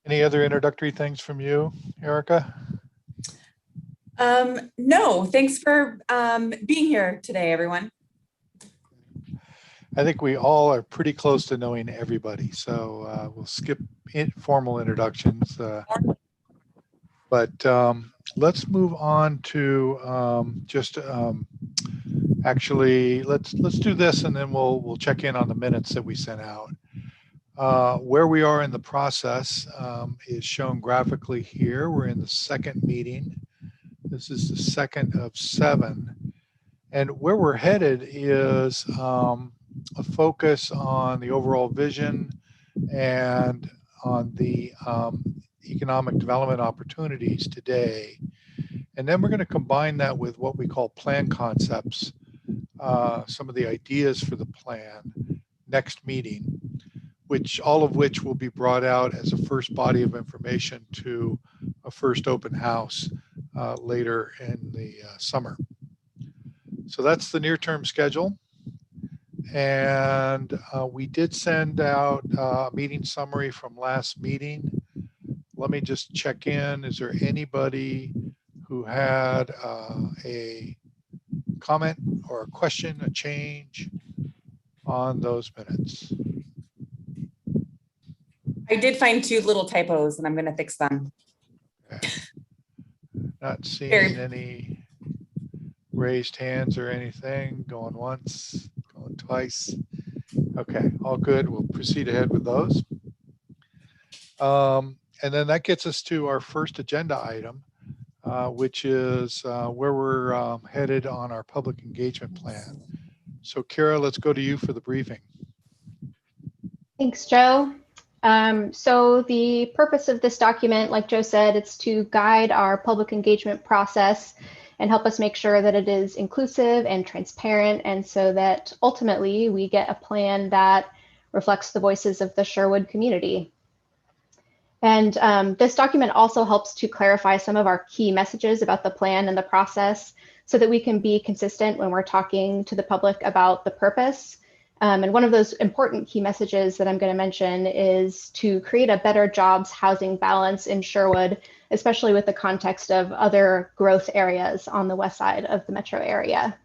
Any other introductory things from you, Erica? No, thanks for being here today, everyone. I think we all are pretty close to knowing everybody, so we'll skip formal introductions. But let's move on to actually let's do this, and then we'll check in on the minutes that we sent out. Where we are in the process is shown graphically here. We're in the second meeting. This is the second of 7. And where we're headed is a focus on the overall vision and on the economic development opportunities today. And then we're going to combine that with what we call plan concepts, some of the ideas for the plan next meeting, all of which will be brought out as a first body of information to a first open house later in the summer. So that's the near-term schedule. And we did send out a meeting summary from last meeting. Let me just check in. Is there anybody who had a comment or a question, a change on those minutes? I did find 2 little typos and I'm going to fix them. Okay. Not seeing any raised hands or anything. Going once, going twice. Okay, all good. We'll proceed ahead with those. And then that gets us to our first agenda item, which is where we're headed on our public engagement plan. So Kara, let's go to you for the briefing. Thanks, Joe. So the purpose of this document, like Joe said, it's to guide our public engagement process and help us make sure that it is inclusive and transparent, and so that ultimately we get a plan that reflects the voices of the Sherwood community. And this document also helps to clarify some of our key messages about the plan and the process so that we can be consistent when we're talking to the public about the purpose. And one of those important key messages that I'm going to mention is to create a better jobs housing balance in Sherwood, especially with the context of other growth areas on the west side of the metro area.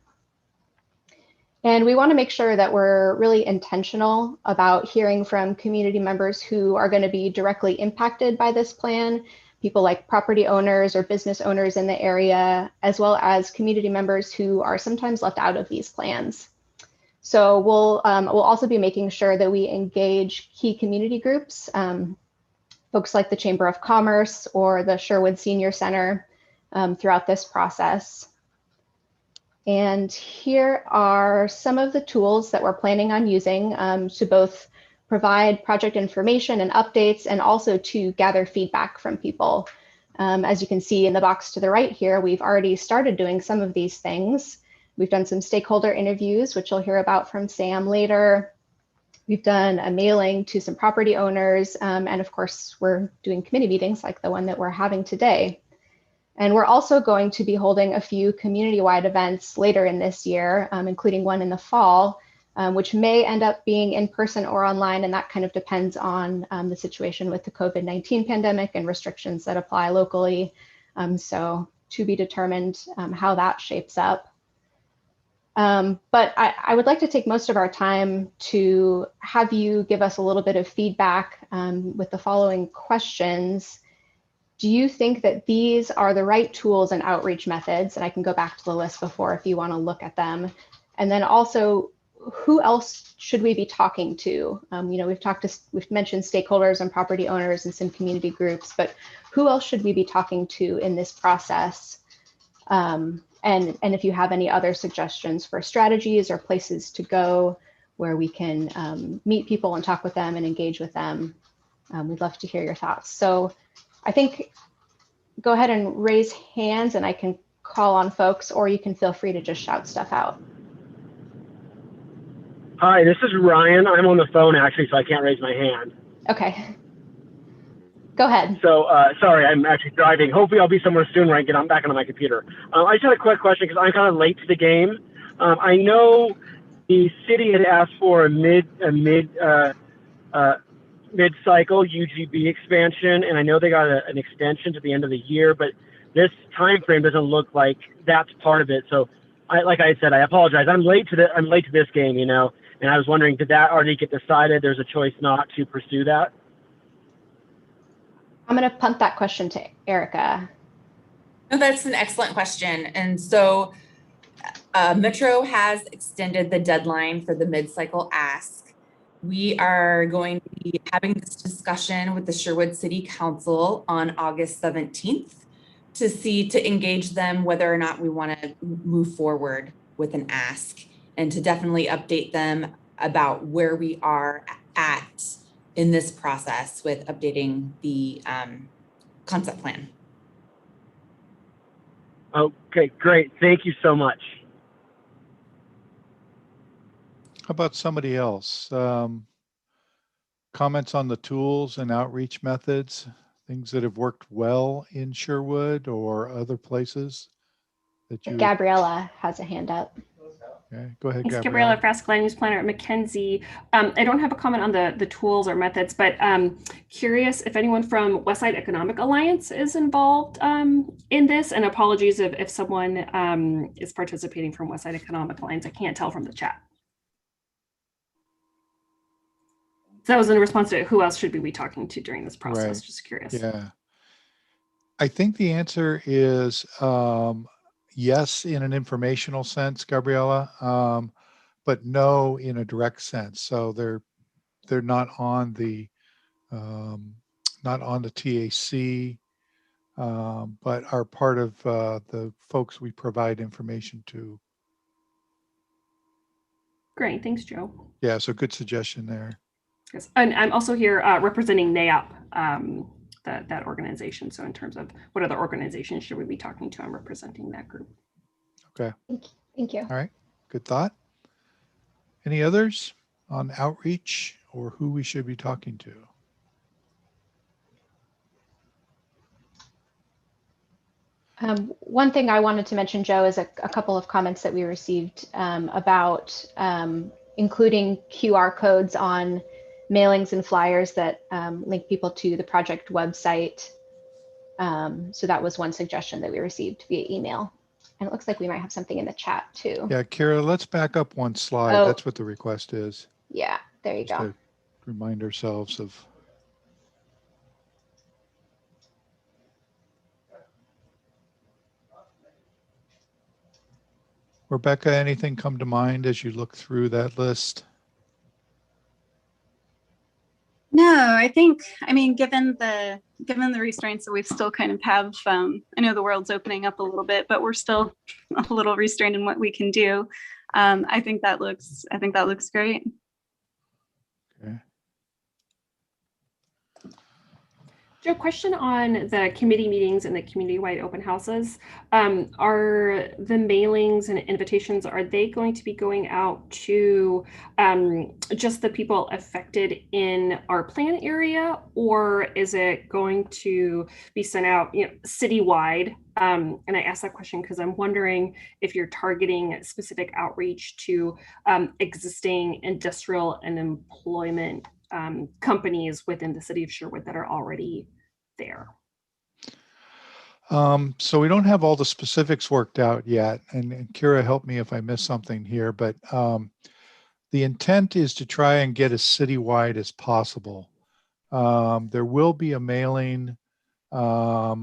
And we want to make sure that we're really intentional about hearing from community members who are going to be directly impacted by this plan, people like property owners or business owners in the area, as well as community members who are sometimes left out of these plans. So we'll also be making sure that we engage key community groups, folks like the Chamber of Commerce or the Sherwood Senior Center throughout this process. And here are some of the tools that we're planning on using to both provide project information and updates, and also to gather feedback from people. As you can see in the box to the right here, we've already started doing some of these things. We've done some stakeholder interviews, which you'll hear about from Sam later. We've done a mailing to some property owners, and of course, we're doing committee meetings like the one that we're having today. And we're also going to be holding a few community-wide events later in this year, including one in the fall, which may end up being in person or online, and that kind of depends on the situation with the COVID-19 pandemic and restrictions that apply locally. So to be determined how that shapes up. But I would like to take most of our time to have you give us a little bit of feedback with the following questions. Do you think that these are the right tools and outreach methods? And I can go back to the list before if you want to look at them. And then also, who else should we be talking to? We've mentioned stakeholders and property owners and some community groups, but who else should we be talking to in this process? And if you have any other suggestions for strategies or places to go where we can meet people and talk with them and engage with them, we'd love to hear your thoughts. So I think go ahead and raise hands and I can call on folks, or you can feel free to just shout stuff out. Hi, this is Ryan. I'm on the phone actually, so I can't raise my hand. Okay. Go ahead. So sorry, I'm actually driving. Hopefully I'll be somewhere soon where I can get back on my computer. I just had a quick question because I'm kind of late to the game. I know the city had asked for a mid-cycle UGB expansion, and I know they got an extension to the end of the year, but this time frame doesn't look like that's part of it. So, like I said, I apologize. I'm late to this game, and I was wondering, did that already get decided? There's a choice not to pursue that. I'm going to punt that question to Erica. No, that's an excellent question. And so Metro has extended the deadline for the mid-cycle ask. We are going to be having this discussion with the Sherwood City Council on August 17th to engage them whether or not we want to move forward with an ask, and to definitely update them about where we are at in this process with updating the concept plan. Okay, great. Thank you so much. How about somebody else? Comments on the tools and outreach methods, things that have worked well in Sherwood or other places that you. Gabriella has a hand up. Okay, go ahead, Thanks, Gabriella. Gabriella Frask, Land Use Planner at Mackenzie. I don't have a comment on the tools or methods, but curious if anyone from Westside Economic Alliance is involved in this, and apologies if someone is participating from Westside Economic Alliance. I can't tell from the chat. So that was in response to who else should we be talking to during this process, Right. Just curious. Yeah. I think the answer is yes, in an informational sense, Gabriella, but no in a direct sense. So they're not on the TAC, but are part of the folks we provide information to. Great, thanks, Joe. Yeah, so good suggestion there. Yes. And I'm also here representing NAIOP, that organization. So in terms of what other organizations should we be talking to, I'm representing that group. Okay. Thank you. All right. Good thought. Any others on outreach or who we should be talking to? One thing I wanted to mention, Joe, is a couple of comments that we received about including QR codes on mailings and flyers that link people to the project website. So that was one suggestion that we received via email. And it looks like we might have something in the chat too. Yeah, Kara, let's back up one slide. Oh. That's what the request is. Yeah, there you Just go. to remind ourselves of. Rebecca, anything come to mind as you look through that list? No, I mean, given the restraints that we still kind of have, I know the world's opening up a little bit, but we're still a little restrained in what we can do. I think that looks great. Okay. Joe, question on the committee meetings and the community-wide open houses. Are the mailings and invitations, are they going to be going out to just the people affected in our plan area, or is it going to be sent out, citywide? And I ask that question because I'm wondering if you're targeting specific outreach to existing industrial and employment companies within the city of Sherwood that are already there. So we don't have all the specifics worked out yet, and Kira, help me if I miss something here, but the intent is to try and get as citywide as possible. There will be a mailing that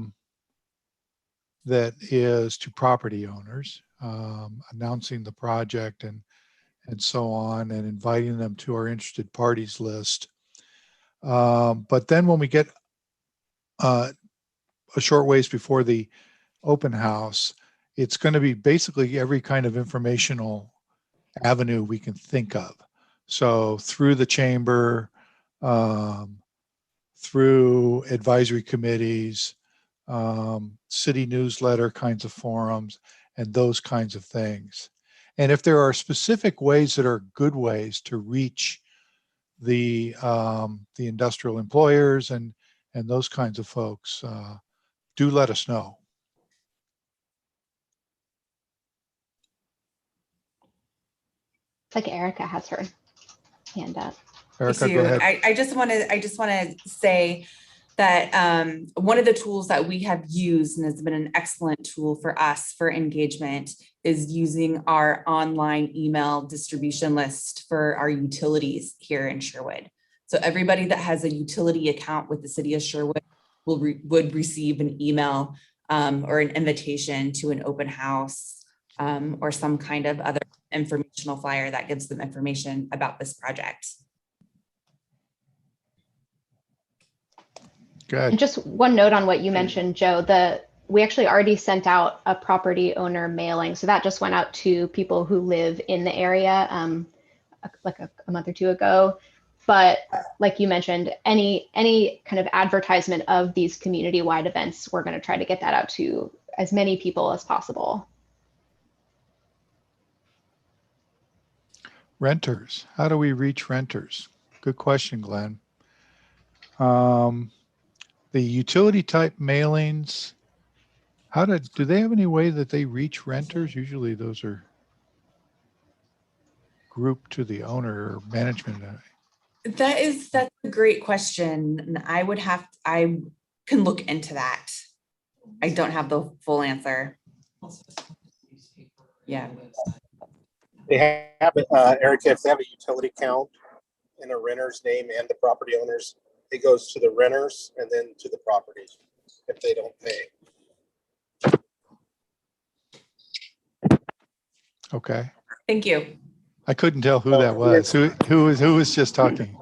is to property owners, announcing the project and so on, and inviting them to our interested parties list. But then when we get a short ways before the open house, it's going to be basically every kind of informational avenue we can think of. So through the chamber, through advisory committees, city newsletter kinds of forums, and those kinds of things. And if there are specific ways that are good ways to reach the industrial employers and those kinds of folks, do let us know. It's like Erica has her hand up. Erica, go ahead. I just want to say that one of the tools that we have used and has been an excellent tool for us for engagement is using our online email distribution list for our utilities here in Sherwood. So everybody that has a utility account with the city of Sherwood would receive an email or an invitation to an open house or some kind of other informational flyer that gives them information about this project. Good. And just one note on what you mentioned, Joe, we actually already sent out a property owner mailing. So that just went out to people who live in the area like a month or two ago. But like you mentioned, any kind of advertisement of these community-wide events, we're going to try to get that out to as many people as possible. Renters. How do we reach renters? Good question, Glenn. The utility type mailings, do they have any way that they reach renters? Usually those are grouped to the owner or management. That's a great question. And I can look into that. I don't have the full answer. Yeah. They have Erica, if they have a utility count in a renter's name and the property owners, it goes to the renters and then to the properties if they don't pay. Okay. Thank you. I couldn't tell who that was. Who was just talking?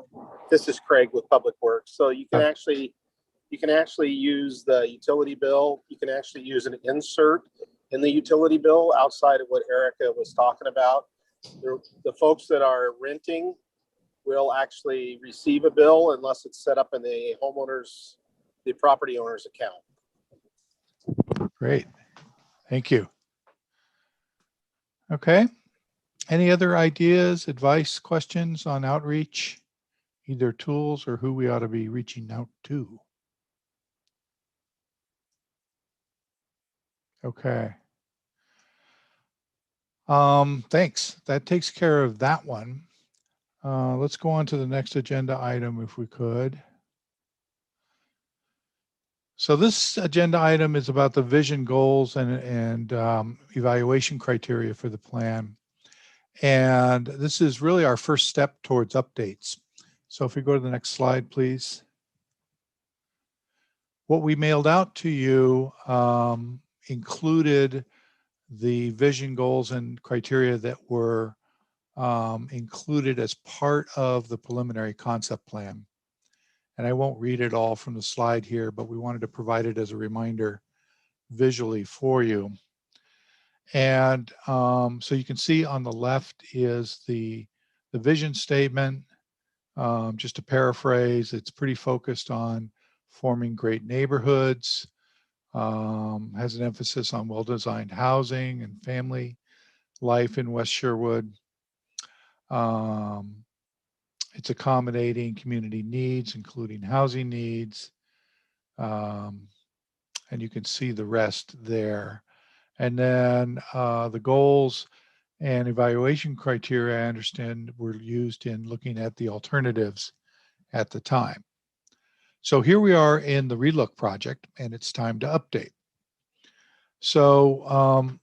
This is Craig with Public Works. So you can actually use the utility bill. You can actually use an insert in the utility bill outside of what Erica was talking about. The folks that are renting will actually receive a bill unless it's set up in the property owner's account. Great. Thank you. Okay. Any other ideas, advice, questions on outreach, either tools or who we ought to be reaching out to? Okay. Thanks. That takes care of that one. Let's go on to the next agenda item if we could. So this agenda item is about the vision goals and evaluation criteria for the plan. And this is really our first step towards updates. So if we go to the next slide, please. What we mailed out to you included the vision goals and criteria that were included as part of the preliminary concept plan. And I won't read it all from the slide here, but we wanted to provide it as a reminder visually for you. And so you can see on the left is the vision statement. Just to paraphrase, it's pretty focused on forming great neighborhoods, has an emphasis on well-designed housing and family life in West Sherwood. It's accommodating community needs, including housing needs. And you can see the rest there. And then the goals and evaluation criteria, I understand, were used in looking at the alternatives at the time. So here we are in the relook project, and it's time to update. So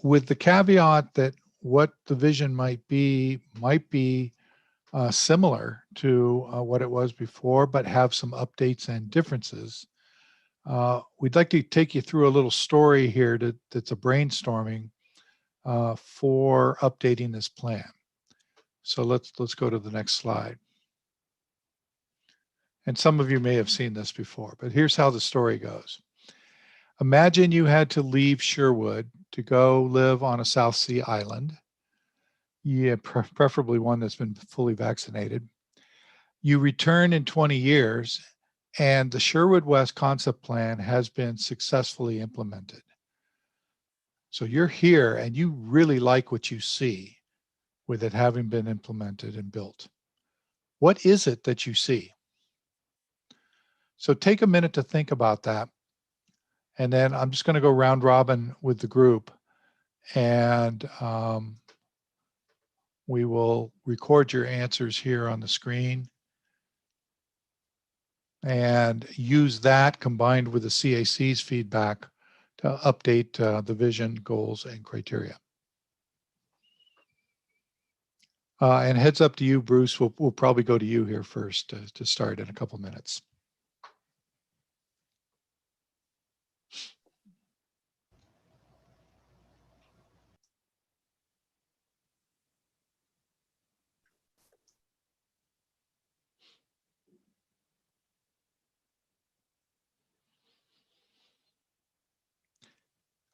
with the caveat that what the vision might be similar to what it was before, but have some updates and differences. We'd like to take you through a little story here that's a brainstorming for updating this plan. So let's go to the next slide. And some of you may have seen this before, but here's how the story goes. Imagine you had to leave Sherwood to go live on a South Sea island. Yeah, preferably one that's been fully vaccinated. You return in 20 years and the Sherwood West concept plan has been successfully implemented. So you're here and you really like what you see with it having been implemented and built. What is it that you see? So take a minute to think about that. And then I'm just going to go round robin with the group. And We will record your answers here on the screen and use that combined with the CAC's feedback to update the vision, goals, and criteria. And heads up to you, Bruce. We'll probably go to you here first to start in a couple minutes.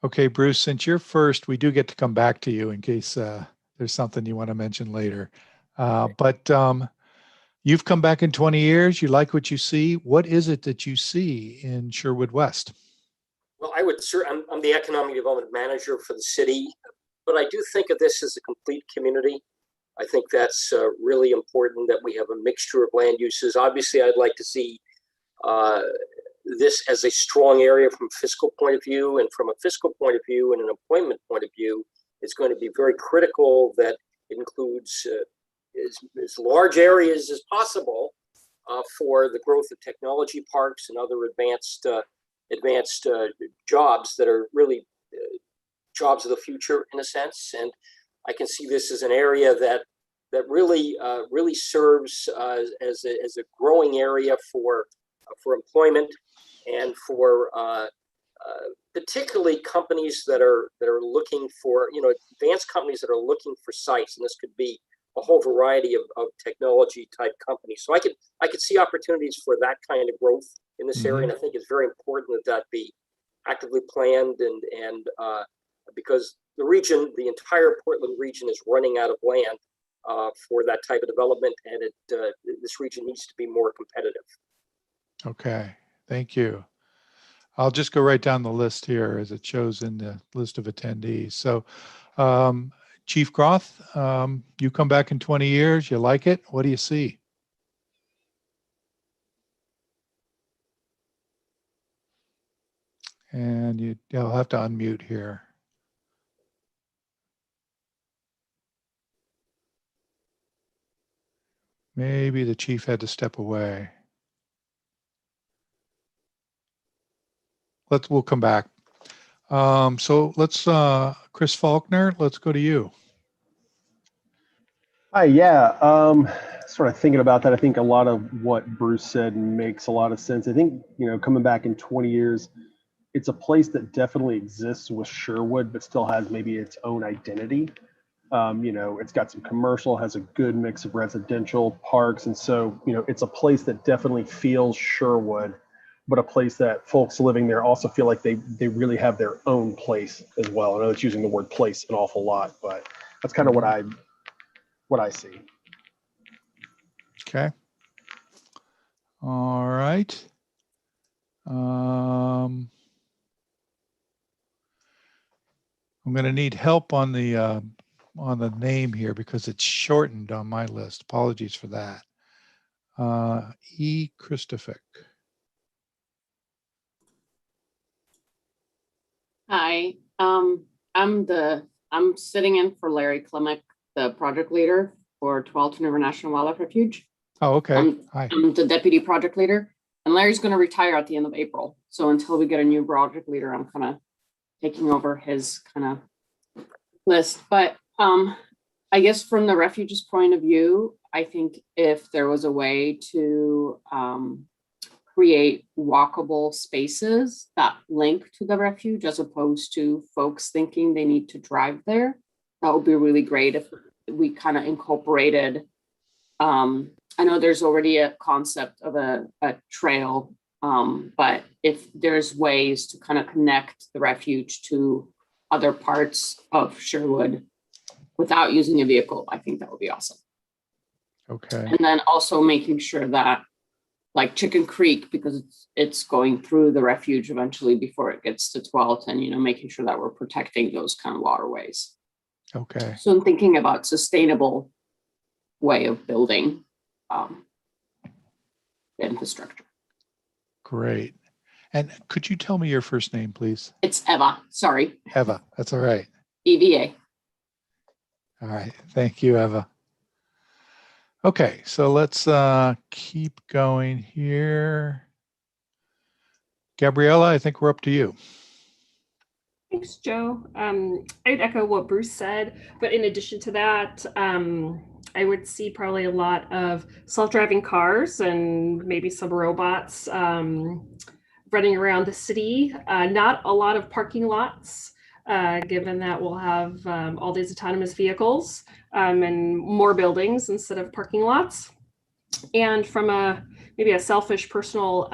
Okay, Bruce, since you're first, we do get to come back to you in case there's something you want to mention later. But you've come back in 20 years. You like what you see. What is it that you see in Sherwood West? Well, I'm the economic development manager for the city, but I do think of this as a complete community. I think that's really important that we have a mixture of land uses. Obviously, I'd like to see this as a strong area from a fiscal point of view, and from a fiscal point of view and an employment point of view, it's going to be very critical that it includes as large areas as possible for the growth of technology parks and other advanced jobs that are really jobs of the future in a sense. And I can see this as an area that really serves as a growing area for employment and for particularly companies that are looking for, advanced companies that are looking for sites. And this could be a whole variety of technology type companies. So I could see opportunities for that kind of growth in this area. And I think it's very important that be actively planned and because the entire Portland region is running out of land for that type of development, and this region needs to be more competitive. Okay, thank you. I'll just go right down the list here as it shows in the list of attendees. So Chief Groth, you come back in 20 years, you like it? What do you see? And you'll have to unmute here. Maybe the chief had to step away. We'll come back. So let's, Chris Faulkner, let's go to you. Hi, yeah. Sort of thinking about that, I think a lot of what Bruce said makes a lot of sense. I think, coming back in 20 years, it's a place that definitely exists with Sherwood, but still has maybe its own identity. It's got some commercial, has a good mix of residential parks. And so, it's a place that definitely feels Sherwood, but a place that folks living there also feel like they really have their own place as well. I know it's using the word place an awful lot, but that's kind of what I see. Okay. All right. I'm going to need help on the name here because it's shortened on my list. Apologies for that. E. Christophic. Hi, I'm sitting in for Larry Klimek, the project leader for Tualatin River National Wildlife Refuge. Oh, okay. Hi. I'm the deputy project leader, and Larry's going to retire at the end of April. So until we get a new project leader, I'm kind of taking over his kind of list. But I guess from the refuge's point of view, I think if there was a way to create walkable spaces that link to the refuge as opposed to folks thinking they need to drive there, that would be really great if we kind of incorporated. I know there's already a concept of a trail, but if there's ways to kind of connect the refuge to other parts of Sherwood without using a vehicle, I think that would be awesome. Okay. And then also making sure that, like Chicken Creek, because it's going through the refuge eventually before it gets to Tualatin, making sure that we're protecting those kind of waterways. Okay. So I'm thinking about sustainable way of building infrastructure. Great. And could you tell me your first name, please? It's Eva. Sorry. Eva. That's all right. EVA. All right. Thank you, Eva. Okay, so let's keep going here. Gabriella, I think we're up to you. Thanks, Joe. I'd echo what Bruce said, but in addition to that, I would see probably a lot of self-driving cars and maybe some robots running around the city. Not a lot of parking lots, given that we'll have all these autonomous vehicles and more buildings instead of parking lots. And from maybe a selfish personal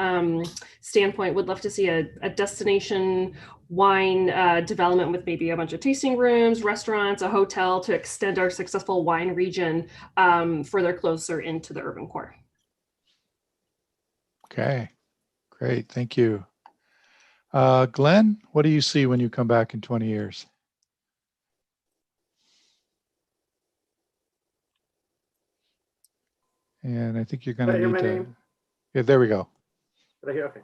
standpoint, would love to see a destination wine development with maybe a bunch of tasting rooms, restaurants, a hotel to extend our successful wine region further closer into the urban core. Okay, great. Thank you. Glenn, what do you see when you come back in 20 years? And I think you're going to need to. Name? Yeah, there we go. Did I hear? Okay.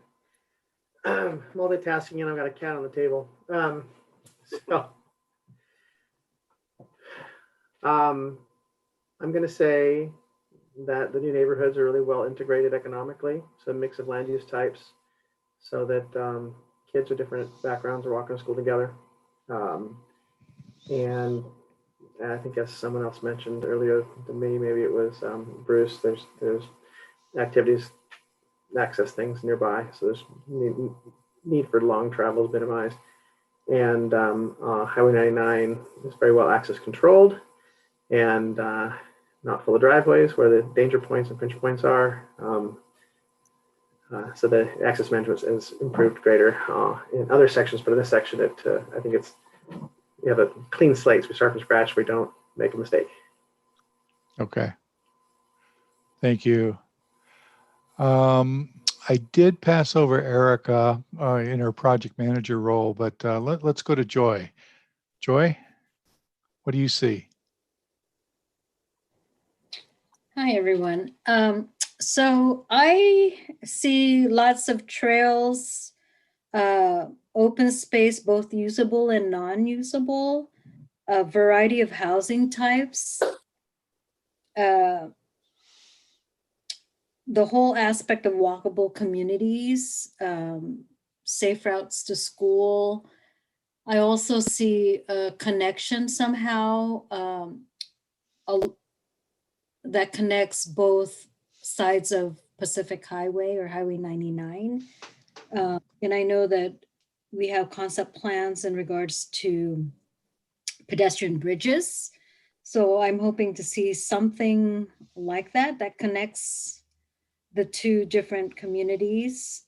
Multitasking, and I've got a cat on the table. I'm going to say that the new neighborhoods are really well integrated economically. So a mix of land use types, so that kids with different backgrounds are walking to school together. And I think, as someone else mentioned earlier to me, maybe it was Bruce, there's activities, access things nearby. So there's need for long travel is minimized. And Highway 99 is very well access controlled and not full of driveways where the danger points and pinch points are. So the access management is improved greater in other sections, but in this section, I think we have a clean slate. So we start from scratch. We don't make a mistake. Okay. Thank you. I did pass over Erica in her project manager role, but let's go to Joy. Joy, what do you see? Hi, everyone. So I see lots of trails, open space, both usable and non-usable, a variety of housing types, the whole aspect of walkable communities, safe routes to school. I also see a connection somehow that connects both sides of Pacific Highway or Highway 99. And I know that we have concept plans in regards to pedestrian bridges. So I'm hoping to see something like that connects the two different communities.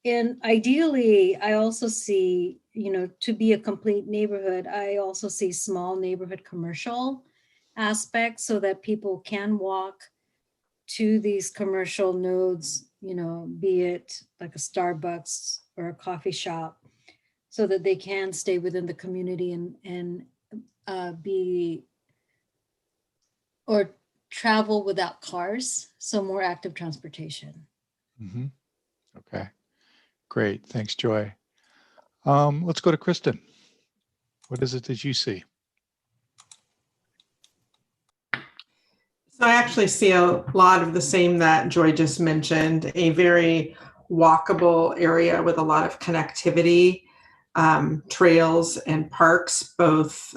And ideally, I also see, to be a complete neighborhood, I also see small neighborhood commercial aspects so that people can walk to these commercial nodes, be it like a Starbucks or a coffee shop, so that they can stay within the community and travel without cars, so more active transportation. Mm-hmm. Okay, great. Thanks, Joy. Let's go to Kristen. What is it that you see? So I actually see a lot of the same that Joy just mentioned, a very walkable area with a lot of connectivity, trails and parks, both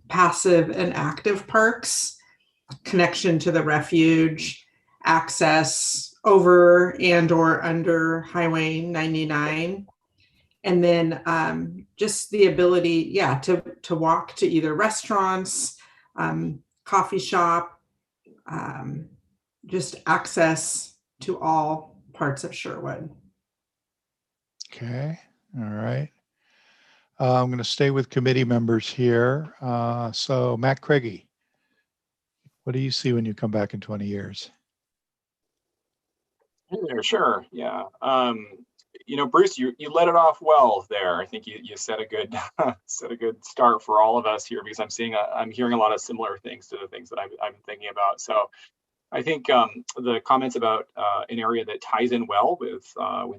passive and active parks, connection to the refuge, access over and or under Highway 99. And then just the ability, to walk to either restaurants, coffee shop, just access to all parts of Sherwood. Okay, all right. I'm going to stay with committee members here. So Matt Craigie, what do you see when you come back in 20 years? Hey there, sure, yeah. Bruce, you let it off well there. I think you set a good set a good start for all of us here, because I'm hearing a lot of similar things to the things that I've been thinking about. So I think the comments about an area that ties in well with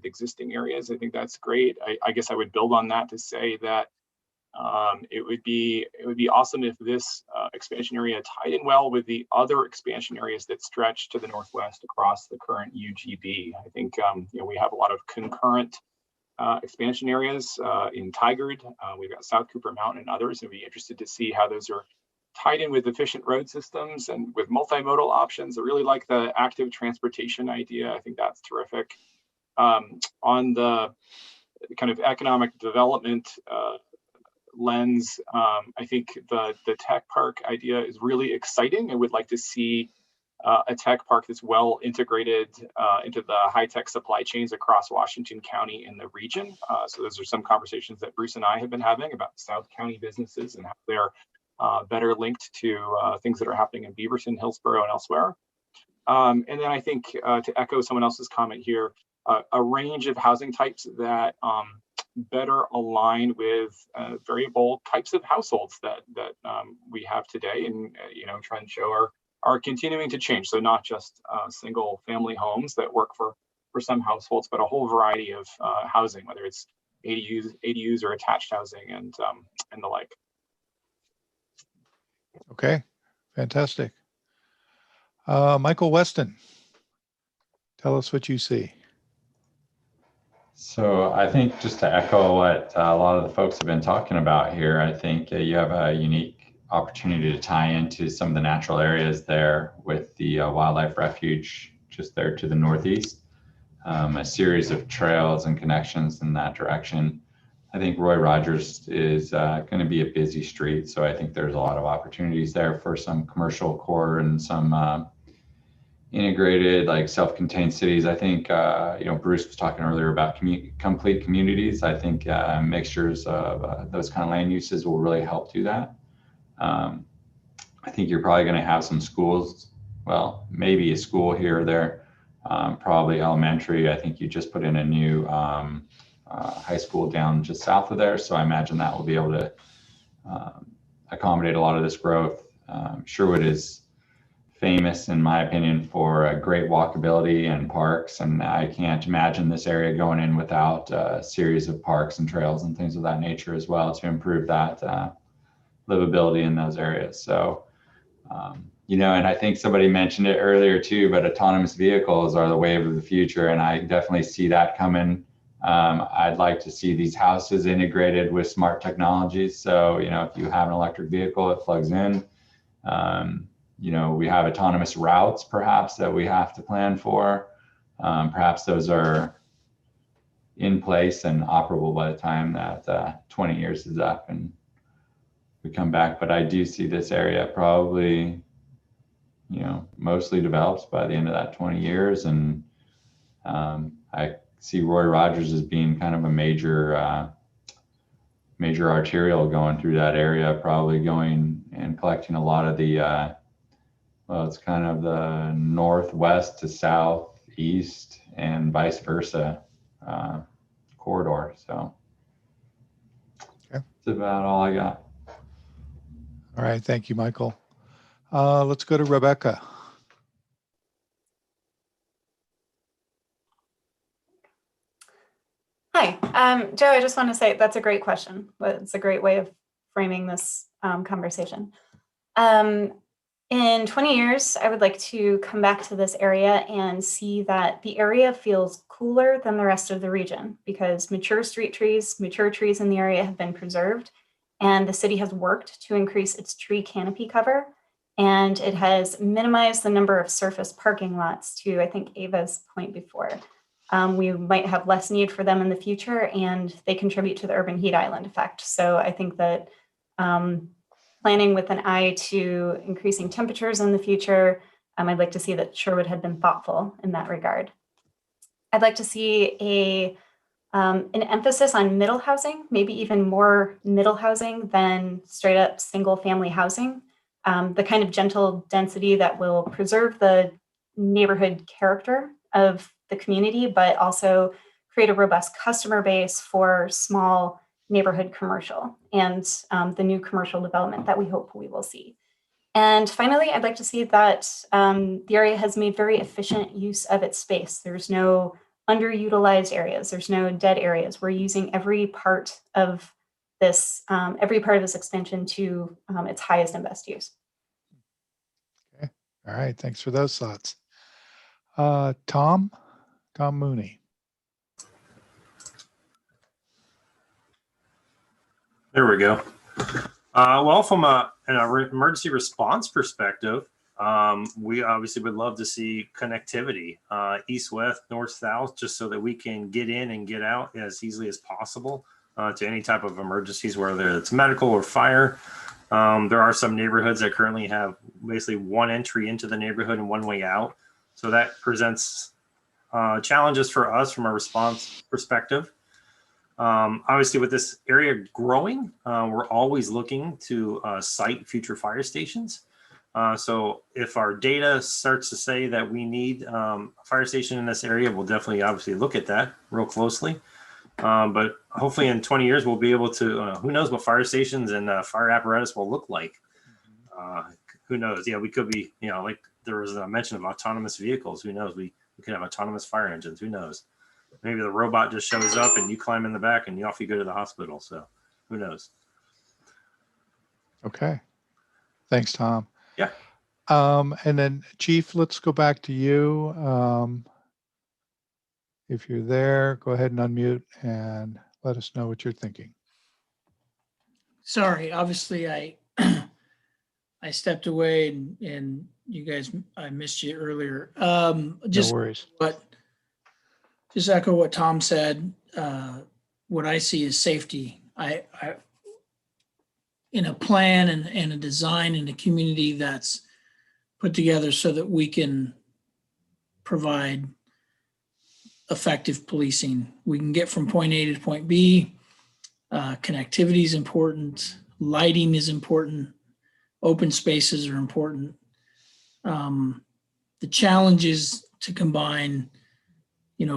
existing areas, I think that's great. I guess I would build on that to say that It would be awesome if this expansion area tied in well with the other expansion areas that stretch to the northwest across the current UGB. I think we have a lot of concurrent expansion areas in Tigard. We've got South Cooper Mountain and others. I'd be interested to see how those are tied in with efficient road systems and with multimodal options. I really like the active transportation idea. I think that's terrific. On the kind of economic development lens, I think the tech park idea is really exciting. I would like to see a tech park that's well integrated into the high-tech supply chains across Washington County and the region. So those are some conversations that Bruce and I have been having about South County businesses and how they're better linked to things that are happening in Beaverton, Hillsborough, and elsewhere. And then I think to echo someone else's comment here, a range of housing types that better align with variable types of households that we have today, and try and show are continuing to change. So not just single family homes that work for some households, but a whole variety of housing, whether it's ADUs or attached housing and the like. Okay, fantastic. Michael Weston, tell us what you see. So I think just to echo what a lot of the folks have been talking about here, I think you have a unique opportunity to tie into some of the natural areas there with the wildlife refuge just there to the northeast, a series of trails and connections in that direction. I think Roy Rogers is going to be a busy street, so I think there's a lot of opportunities there for some commercial core and some integrated, like self-contained cities. I think Bruce was talking earlier about complete communities. I think mixtures of those kind of land uses will really help do that. I think you're probably going to have some schools, well, maybe a school here or there, probably elementary. I think you just put in a new high school down just south of there, so I imagine that will be able to accommodate a lot of this growth. Sherwood is famous, in my opinion, for great walkability and parks, and I can't imagine this area going in without a series of parks and trails and things of that nature as well to improve that livability in those areas. So, and I think somebody mentioned it earlier too, but autonomous vehicles are the wave of the future, and I definitely see that coming. I'd like to see these houses integrated with smart technologies. So, if you have an electric vehicle, it plugs in. We have autonomous routes perhaps that we have to plan for. Perhaps those are in place and operable by the time that 20 years is up and we come back. But I do see this area probably, mostly developed by the end of that 20 years. And I see Roy Rogers as being kind of a major arterial going through that area, probably going and collecting a lot of the it's kind of the northwest to southeast and vice versa corridor. So that's about all I got. All right, thank you, Michael. Let's go to Rebecca. Hi, Joe, I just want to say that's a great question. It's a great way of framing this conversation. In 20 years, I would like to come back to this area and see that the area feels cooler than the rest of the region because mature street trees, mature trees in the area have been preserved, and the city has worked to increase its tree canopy cover, and it has minimized the number of surface parking lots to, I think, Ava's point before. We might have less need for them in the future, and they contribute to the urban heat island effect. So I think that planning with an eye to increasing temperatures in the future, I'd like to see that Sherwood had been thoughtful in that regard. I'd like to see an emphasis on middle housing, maybe even more middle housing than straight up single family housing, the kind of gentle density that will preserve the neighborhood character of the community, but also create a robust customer base for small neighborhood commercial and the new commercial development that we hope we will see. And finally, I'd like to see that the area has made very efficient use of its space. There's no underutilized areas. There's no dead areas. We're using every part of this every part of this expansion to its highest and best use. Okay. All right. Thanks for those thoughts. Tom Mooney. There we go. Well, from an emergency response perspective, we obviously would love to see connectivity, east-west, north-south, just so that we can get in and get out as easily as possible to any type of emergencies, whether it's medical or fire. There are some neighborhoods that currently have basically one entry into the neighborhood and one way out. So that presents challenges for us from a response perspective. Obviously, with this area growing, we're always looking to site future fire stations. So if our data starts to say that we need a fire station in this area, we'll definitely obviously look at that real closely. But hopefully in 20 years, we'll be able to, who knows what fire stations and fire apparatus will look like. Who knows? Yeah, we could be, like there was a mention of autonomous vehicles. Who knows? We could have autonomous fire engines. Who knows? Maybe the robot just shows up and you climb in the back and off you go to the hospital. So who knows? Okay. Thanks, Tom. Yeah. And then Chief, let's go back to you. If you're there, go ahead and unmute and let us know what you're thinking. Sorry, obviously I I stepped away and you guys, I missed you earlier. Just, no worries. But just echo what Tom said. What I see is safety. I in a plan and a design in a community that's put together so that we can provide effective policing. We can get from point A to point B. Connectivity is important. Lighting is important. Open spaces are important. The challenge is to combine,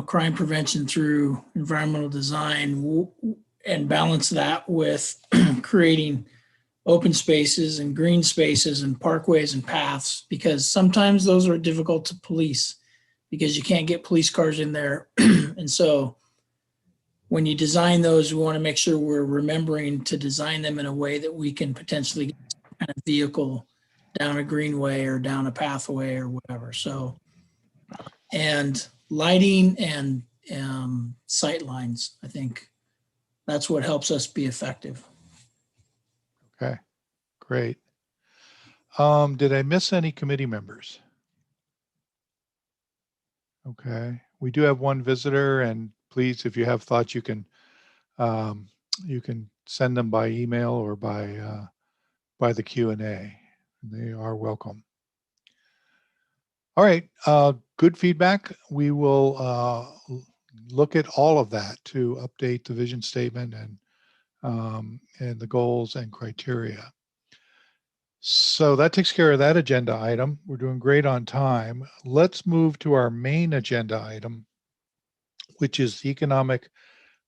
crime prevention through environmental design and balance that with creating open spaces and green spaces and parkways and paths, because sometimes those are difficult to police because you can't get police cars in there. And so when you design those, we want to make sure we're remembering to design them in a way that we can potentially get some kind of vehicle down a greenway or down a pathway or whatever. So, and lighting and sight lines, I think that's what helps us be effective. Okay, great. Did I miss any committee members? Okay, we do have one visitor, and please, if you have thoughts, you can send them by email or by the Q&A. They are welcome. All right, good feedback. We will look at all of that to update the vision statement and the goals and criteria. So that takes care of that agenda item. We're doing great on time. Let's move to our main agenda item, which is the Economic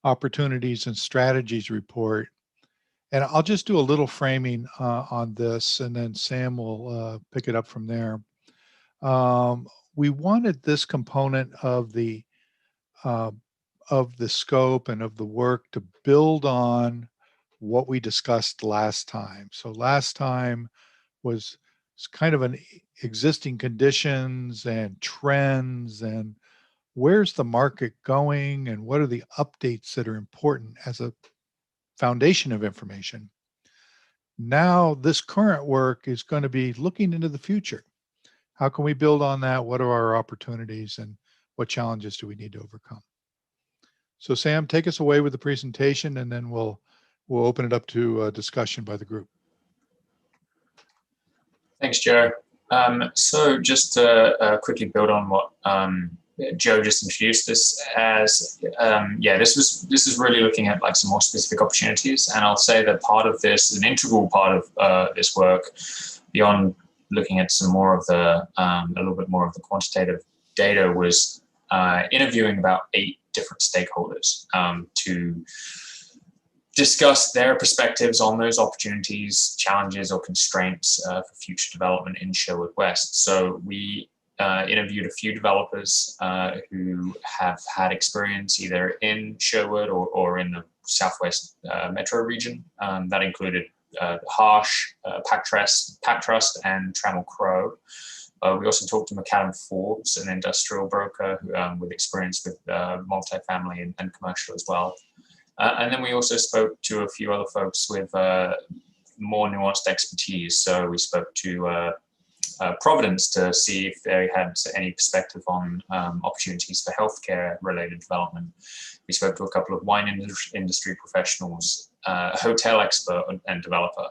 Opportunities and Strategies Report. And I'll just do a little framing on this, and then Sam will pick it up from there. We wanted this component of the scope and of the work to build on what we discussed last time. So last time was kind of an existing conditions and trends and where's the market going and what are the updates that are important as a foundation of information. Now this current work is going to be looking into the future. How can we build on that? What are our opportunities and what challenges do we need to overcome? So Sam, take us away with the presentation, and then we'll open it up to discussion by the group. Thanks, Joe. So just to quickly build on what Joe just introduced this as, this is really looking at like some more specific opportunities. And I'll say that part of this, an integral part of this work, beyond looking at some more of the, a little bit more of the quantitative data, was interviewing about 8 different stakeholders to discuss their perspectives on those opportunities, challenges, or constraints for future development in Sherwood West. So we interviewed a few developers who have had experience either in Sherwood or in the Southwest Metro region. That included Harsh, Pack Trust, and Trammell Crow. We also talked to McAdam Forbes, an industrial broker with experience with multifamily and commercial as well. And then we also spoke to a few other folks with more nuanced expertise. So we spoke to Providence to see if they had any perspective on opportunities for healthcare related development. We spoke to a couple of wine industry professionals, a hotel expert and developer,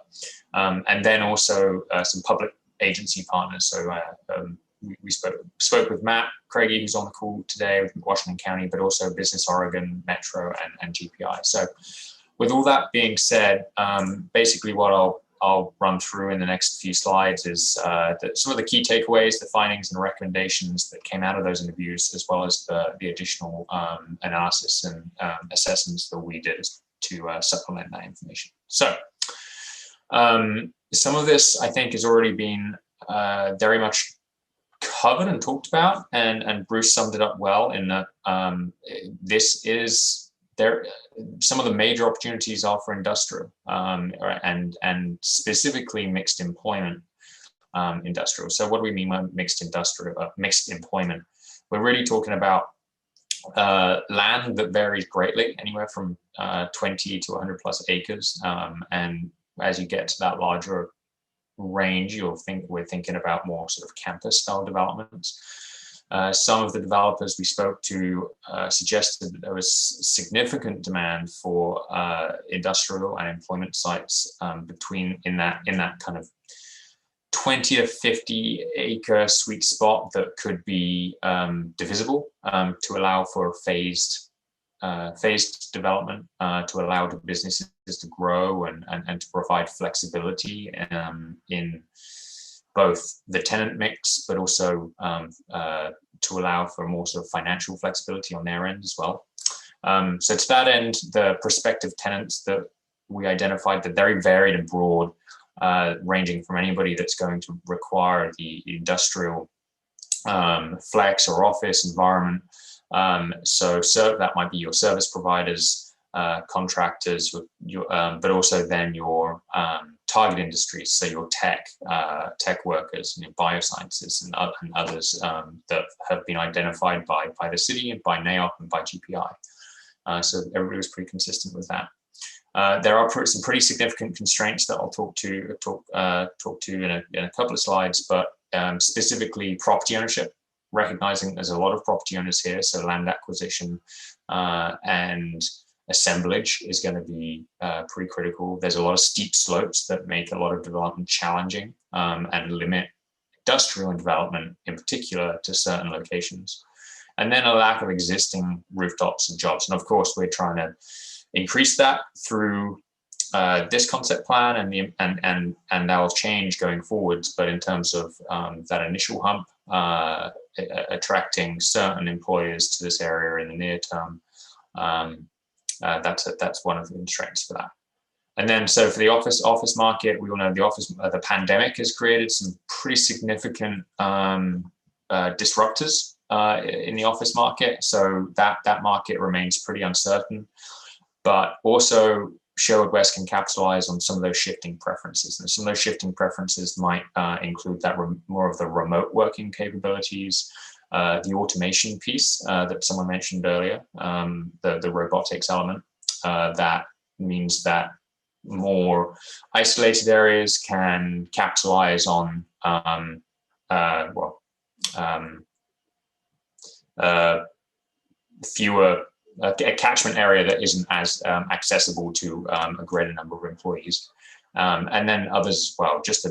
and then also some public agency partners. So we spoke with Matt Craigie, who's on the call today with Washington County, but also Business Oregon, Metro, and GPI. So with all that being said, basically what I'll run through in the next few slides is some of the key takeaways, the findings and recommendations that came out of those interviews, as well as the additional analysis and assessments that we did to supplement that information. So some of this, I think, has already been very much covered and talked about, and Bruce summed it up well in that this is some of the major opportunities are for industrial and specifically mixed employment industrial. So what do we mean by mixed employment? We're really talking about land that varies greatly, anywhere from 20 to 100 plus acres. And as you get to that larger range, we're thinking about more sort of campus style developments. Some of the developers we spoke to suggested that there was significant demand for industrial and employment sites in that kind of 20 to 50 acre sweet spot that could be divisible to allow for phased development, to allow the businesses to grow and to provide flexibility in both the tenant mix, but also to allow for more sort of financial flexibility on their end as well. So to that end, the prospective tenants that we identified, they're very varied and broad, ranging from anybody that's going to require the industrial flex or office environment. So that might be your service providers, contractors, but also then your target industries, so your tech workers, biosciences and others that have been identified by the city and by NAOP and by GPI. So everybody was pretty consistent with that. There are some pretty significant constraints that I'll talk to in a couple of slides, but specifically property ownership, recognizing there's a lot of property owners here, so land acquisition and assemblage is going to be pretty critical. There's a lot of steep slopes that make a lot of development challenging and limit industrial development in particular to certain locations. And then a lack of existing rooftops and jobs. And of course, we're trying to increase that through this concept plan and our change going forwards. But in terms of that initial hump, attracting certain employers to this area in the near term, that's one of the constraints for that. And then, so for the office market, we all know the pandemic has created some pretty significant disruptors in the office market. So that market remains pretty uncertain, but also Sherwood West can capitalize on some of those shifting preferences. And some of those shifting preferences might include that more of the remote working capabilities, the automation piece that someone mentioned earlier, the robotics element. That means that more isolated areas can capitalize on a catchment area that isn't as accessible to a greater number of employees. And then others as well, just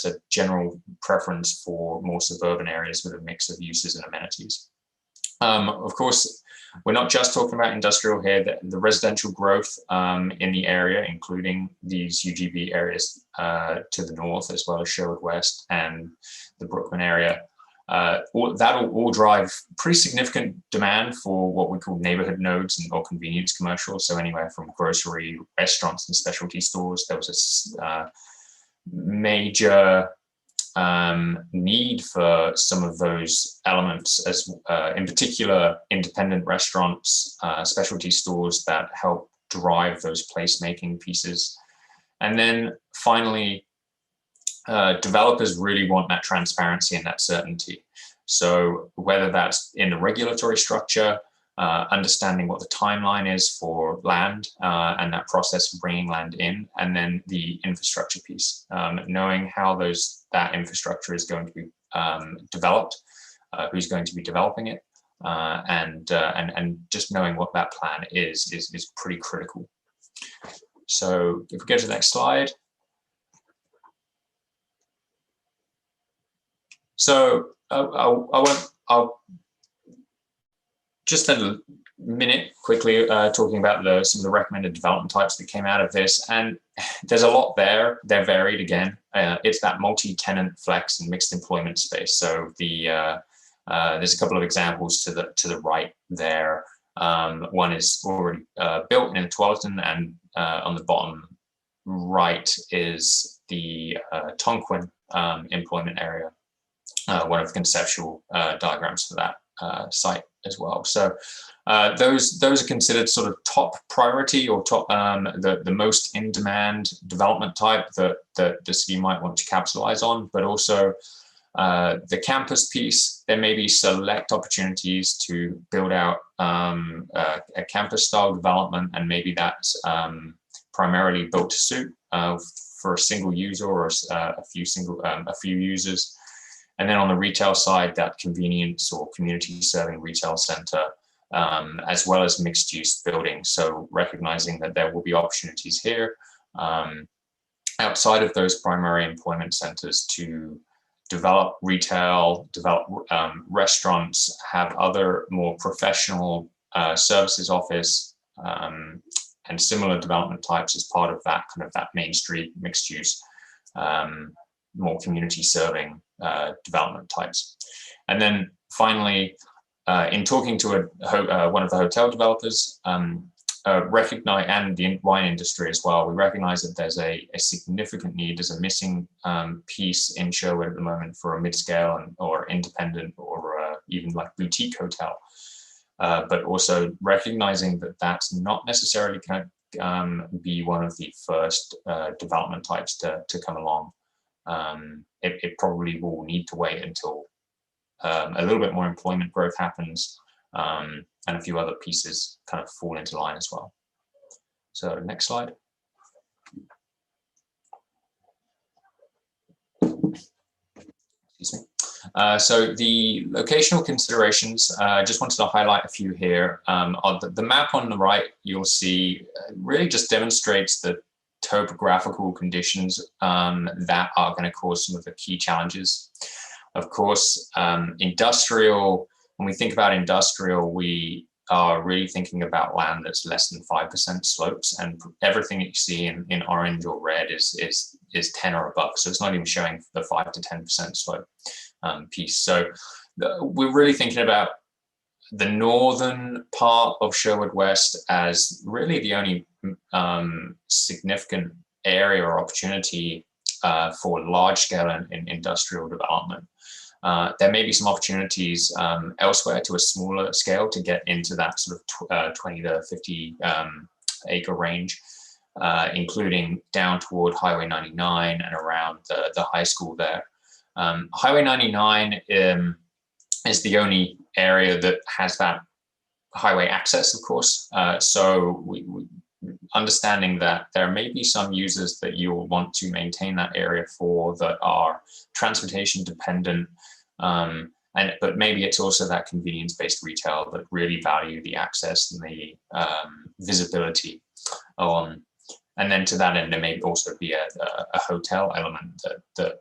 a general preference for more suburban areas with a mix of uses and amenities. Of course, we're not just talking about industrial here. The residential growth in the area, including these UGB areas to the north, as well as Sherwood West and the Brookman area, that'll all drive pretty significant demand for what we call neighborhood nodes or convenience commercial. So anywhere from grocery, restaurants, and specialty stores. There was a major need for some of those elements, as in particular independent restaurants, specialty stores that help drive those placemaking pieces. And then finally, developers really want that transparency and that certainty. So whether that's in the regulatory structure, understanding what the timeline is for land and that process of bringing land in, and then the infrastructure piece, knowing how that infrastructure is going to be developed, who's going to be developing it, and just knowing what that plan is pretty critical. So if we go to the next slide. So I'll just spend a minute quickly talking about some of the recommended development types that came out of this. And there's a lot there. They're varied again. It's that multi-tenant flex and mixed employment space. So there's a couple of examples to the right there. One is already built in Tualatin, and on the bottom right is the Tonquin employment area. One of the conceptual diagrams for that site as well. So those are considered sort of top priority or top the most in demand development type that the city might want to capitalize on, but also the campus piece. There may be select opportunities to build out a campus style development, and maybe that's primarily built to suit for a single user or a few users. And then on the retail side, that convenience or community serving retail center, as well as mixed use buildings. So recognizing that there will be opportunities here outside of those primary employment centers to develop retail, develop restaurants, have other more professional services office and similar development types as part of that kind of that Main Street mixed use, more community serving development types. And then finally, in talking to one of the hotel developers, recognize, and the wine industry as well, we recognize that there's a significant need, there's a missing piece in Sherwood at the moment for a mid-scale or independent or even like boutique hotel. But also recognizing that that's not necessarily going to be one of the first development types to come along. It probably will need to wait until a little bit more employment growth happens, and a few other pieces kind of fall into line as well. So next slide. Excuse me. So the locational considerations, just wanted to highlight a few here. On the map on the right, you'll see really just demonstrates the topographical conditions that are going to cause some of the key challenges. Of course, industrial, when we think about industrial, we are really thinking about land that's less than 5% slopes, and everything that you see in orange or red is 10 or above. So it's not even showing the 5 to 10% slope piece. So we're really thinking about the northern part of Sherwood West as really the only significant area or opportunity for large scale and industrial development. There may be some opportunities elsewhere to a smaller scale to get into that sort of 20 to 50 acre range, including down toward Highway 99 and around the high school there. Highway 99 is the only area that has that highway access, of course. So we understanding that there may be some users that you will want to maintain that area for that are transportation dependent, but maybe it's also that convenience-based retail that really value the access and the visibility on. And then to that end, there may also be a hotel element that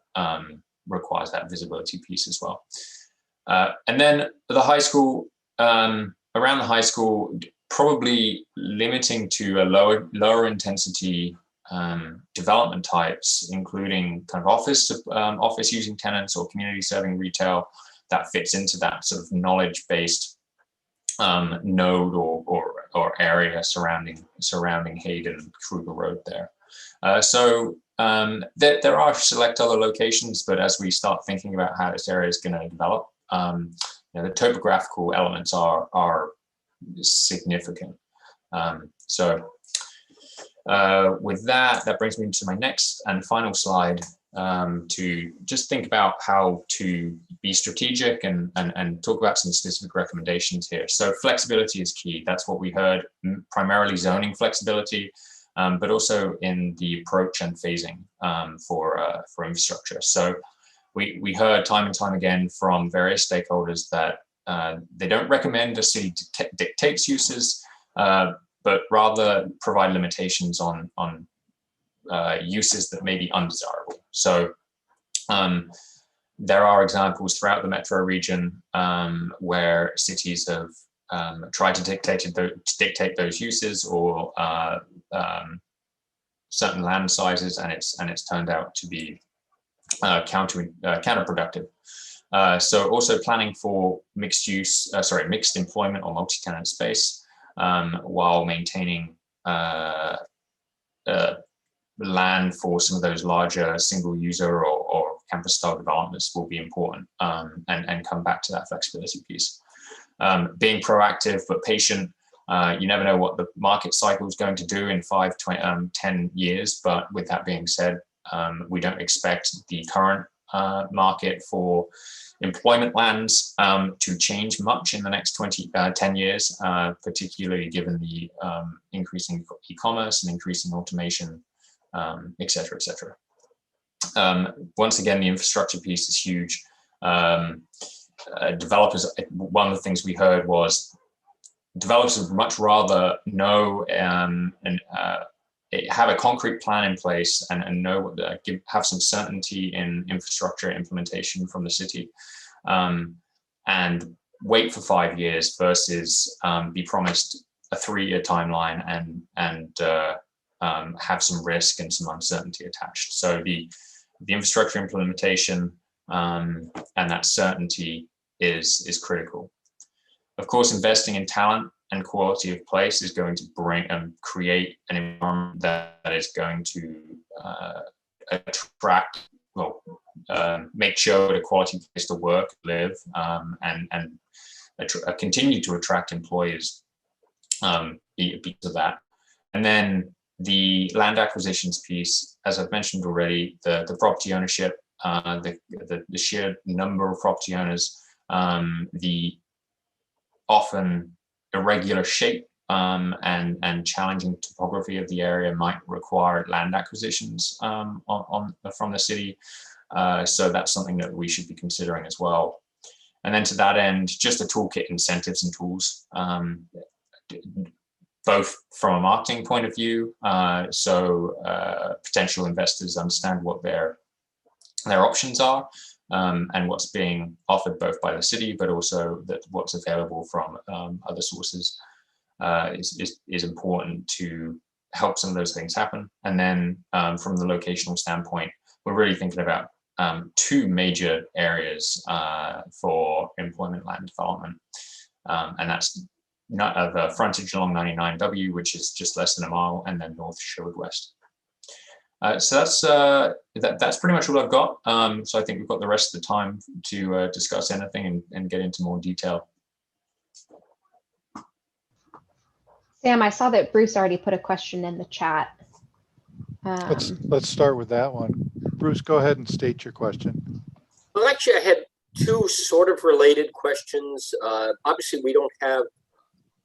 requires that visibility piece as well. And then the high school, around the high school, probably limiting to a lower intensity development types, including kind of office using tenants or community serving retail that fits into that sort of knowledge-based node or area surrounding Hayden and Kruger Road there. So there are select other locations, but as we start thinking about how this area is going to develop, the topographical elements are significant. With that brings me to my next and final slide, to just think about how to be strategic and talk about some specific recommendations here. So flexibility is key. That's what we heard, primarily zoning flexibility, but also in the approach and phasing for infrastructure. So we heard time and time again from various stakeholders that they don't recommend a city dictates uses, but rather provide limitations on uses that may be undesirable. So there are examples throughout the metro region where cities have tried to dictate those uses or certain land sizes, and it's turned out to be counterproductive. So also planning for mixed employment or multi-tenant space while maintaining land for some of those larger single user or campus style developments will be important, and come back to that flexibility piece. Being proactive but patient. You never know what the market cycle is going to do in 5, 20, 10 years, but with that being said, we don't expect the current market for employment lands to change much in the next 10 years, particularly given the increasing e-commerce and increasing automation, et cetera, et cetera. Once again, the infrastructure piece is huge. Developers, one of the things we heard was developers would much rather know and have a concrete plan in place and know what have some certainty in infrastructure implementation from the city, and wait for 5 years versus be promised a 3-year timeline and have some risk and some uncertainty attached. So the infrastructure implementation and that certainty is critical. Of course, investing in talent and quality of place is going to bring and create an environment that is going to attract, make sure a quality place to work, live, and continue to attract employees because of that. And then the land acquisitions piece, as I've mentioned already, the property ownership, the sheer number of property owners, the often irregular shape and challenging topography of the area might require land acquisitions from the city. So that's something that we should be considering as well. And then to that end, just a toolkit, incentives and tools, both from a marketing point of view, so potential investors understand what their options are, and what's being offered both by the city, but also that what's available from other sources is important to help some of those things happen. And then from the locational standpoint, we're really thinking about 2 major areas for employment land development, and that's the frontage along 99W, which is just less than a mile, and then North Sherwood West. So that's pretty much all I've got. So I think we've got the rest of the time to discuss anything and get into more detail. Sam, I saw that Bruce already put a question in the chat. Let's start with that one. Bruce, go ahead and state your question. Well, actually, I had 2 sort of related questions. Obviously, we don't have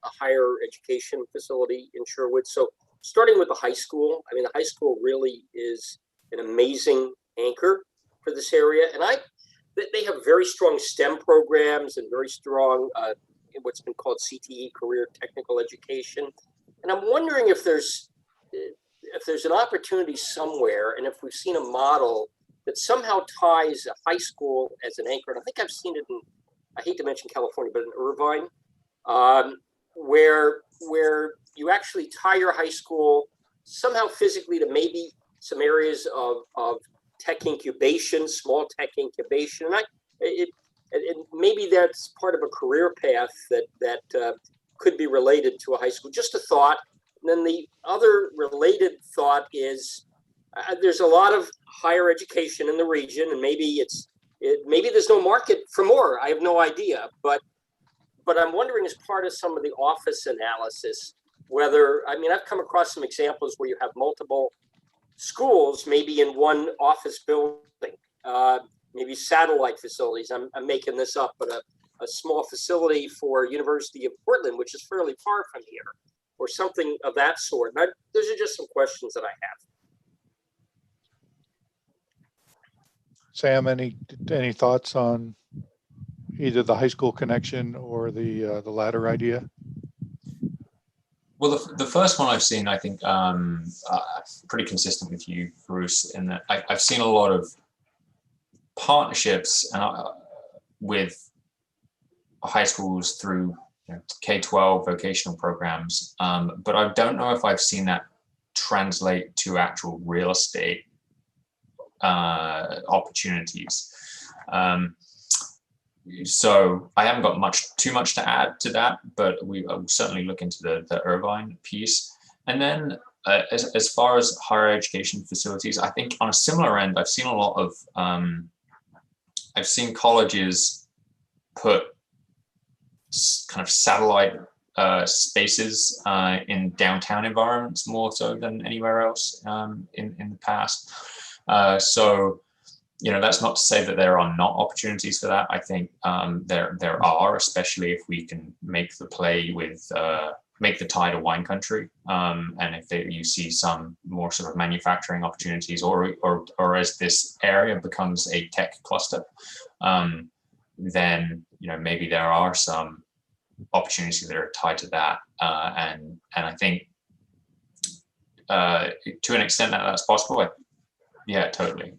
a higher education facility in Sherwood, so starting with the high school, I mean, the high school really is an amazing anchor for this area. And they have very strong STEM programs and very strong, what's been called CTE, career technical education. And I'm wondering if there's an opportunity somewhere, and if we've seen a model that somehow ties a high school as an anchor. And I think I've seen it in, I hate to mention California, but in Irvine, where you actually tie your high school somehow physically to maybe some areas of tech incubation, small tech incubation. And maybe that's part of a career path that could be related to a high school. Just a thought. And then the other related thought is, there's a lot of higher education in the region, and maybe maybe there's no market for more. I have no idea, but I'm wondering, as part of some of the office analysis, whether, I mean, I've come across some examples where you have multiple schools, maybe in one office building, maybe satellite facilities. I'm making this up, but a small facility for University of Portland, which is fairly far from here, or something of that sort. Those are just some questions that I have. Sam, any thoughts on either the high school connection or the latter idea? Well, the first one I've seen, I think, pretty consistent with you, Bruce, in that I've seen a lot of partnerships with high schools through K-12 vocational programs, but I don't know if I've seen that translate to actual real estate opportunities. So I haven't got too much to add to that, but we will certainly look into the Irvine piece. And then as far as higher education facilities, I think on a similar end, I've seen a lot of, I've seen colleges put kind of satellite spaces in downtown environments more so than anywhere else in the past. So, that's not to say that there are not opportunities for that. I think there are, especially if we can make the play with make the tide a wine country, and if you see some more sort of manufacturing opportunities, or as this area becomes a tech cluster, then maybe there are some opportunities that are tied to that, and I think to an extent that's possible. Yeah, totally.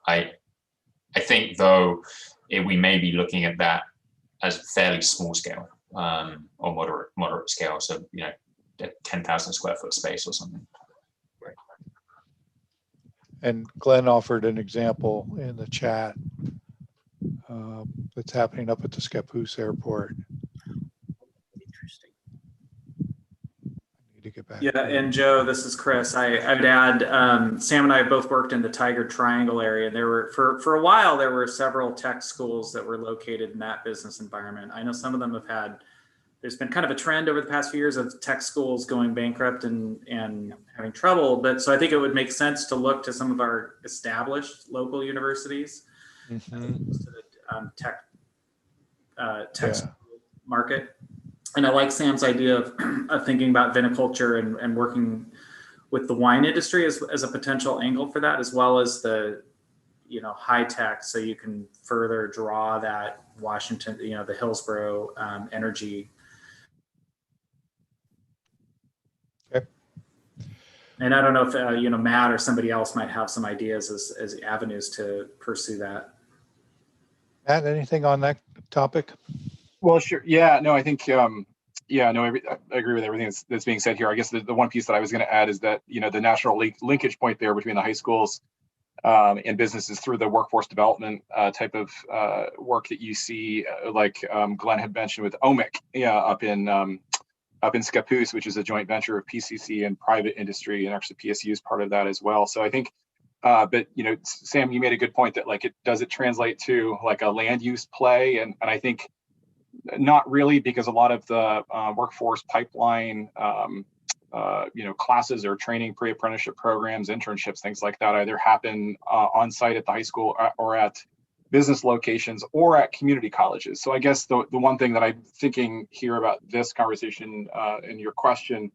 I think, though, we may be looking at that as fairly small scale or moderate scale, so a 10,000 square foot space or something. Right. And Glenn offered an example in the chat that's happening up at the Scappoose Airport. Interesting. To get back. Yeah, and Joe, this is Chris. I would add, Sam and I both worked in the Tiger Triangle area. There were, for a while, there were several tech schools that were located in that business environment. I know some of them there's been kind of a trend over the past few years of tech schools going bankrupt and having trouble. But so I think it would make sense to look to some of our established local universities to the tech school market. And I like Sam's idea of thinking about viniculture and working with the wine industry as a potential angle for that, as well as the, high tech, so you can further draw that Washington, the Hillsborough energy. Okay. And I don't know if, Matt or somebody else might have some ideas as avenues to pursue that. Matt, anything on that topic? Well, sure. Yeah, no, I think, I agree with everything that's being said here. I guess the one piece that I was going to add is that, the natural linkage point there between the high schools and businesses through the workforce development type of work that you see, like Glenn had mentioned with OMIC, up in Scappoose, which is a joint venture of PCC and private industry, and actually PSU is part of that as well. So I think, but Sam, you made a good point that does it translate to like a land use play, and I think not really, because a lot of the workforce pipeline, classes or training, pre-apprenticeship programs, internships, things like that either happen on site at the high school or at business locations or at community colleges. So I guess the one thing that I'm thinking here about this conversation and your question,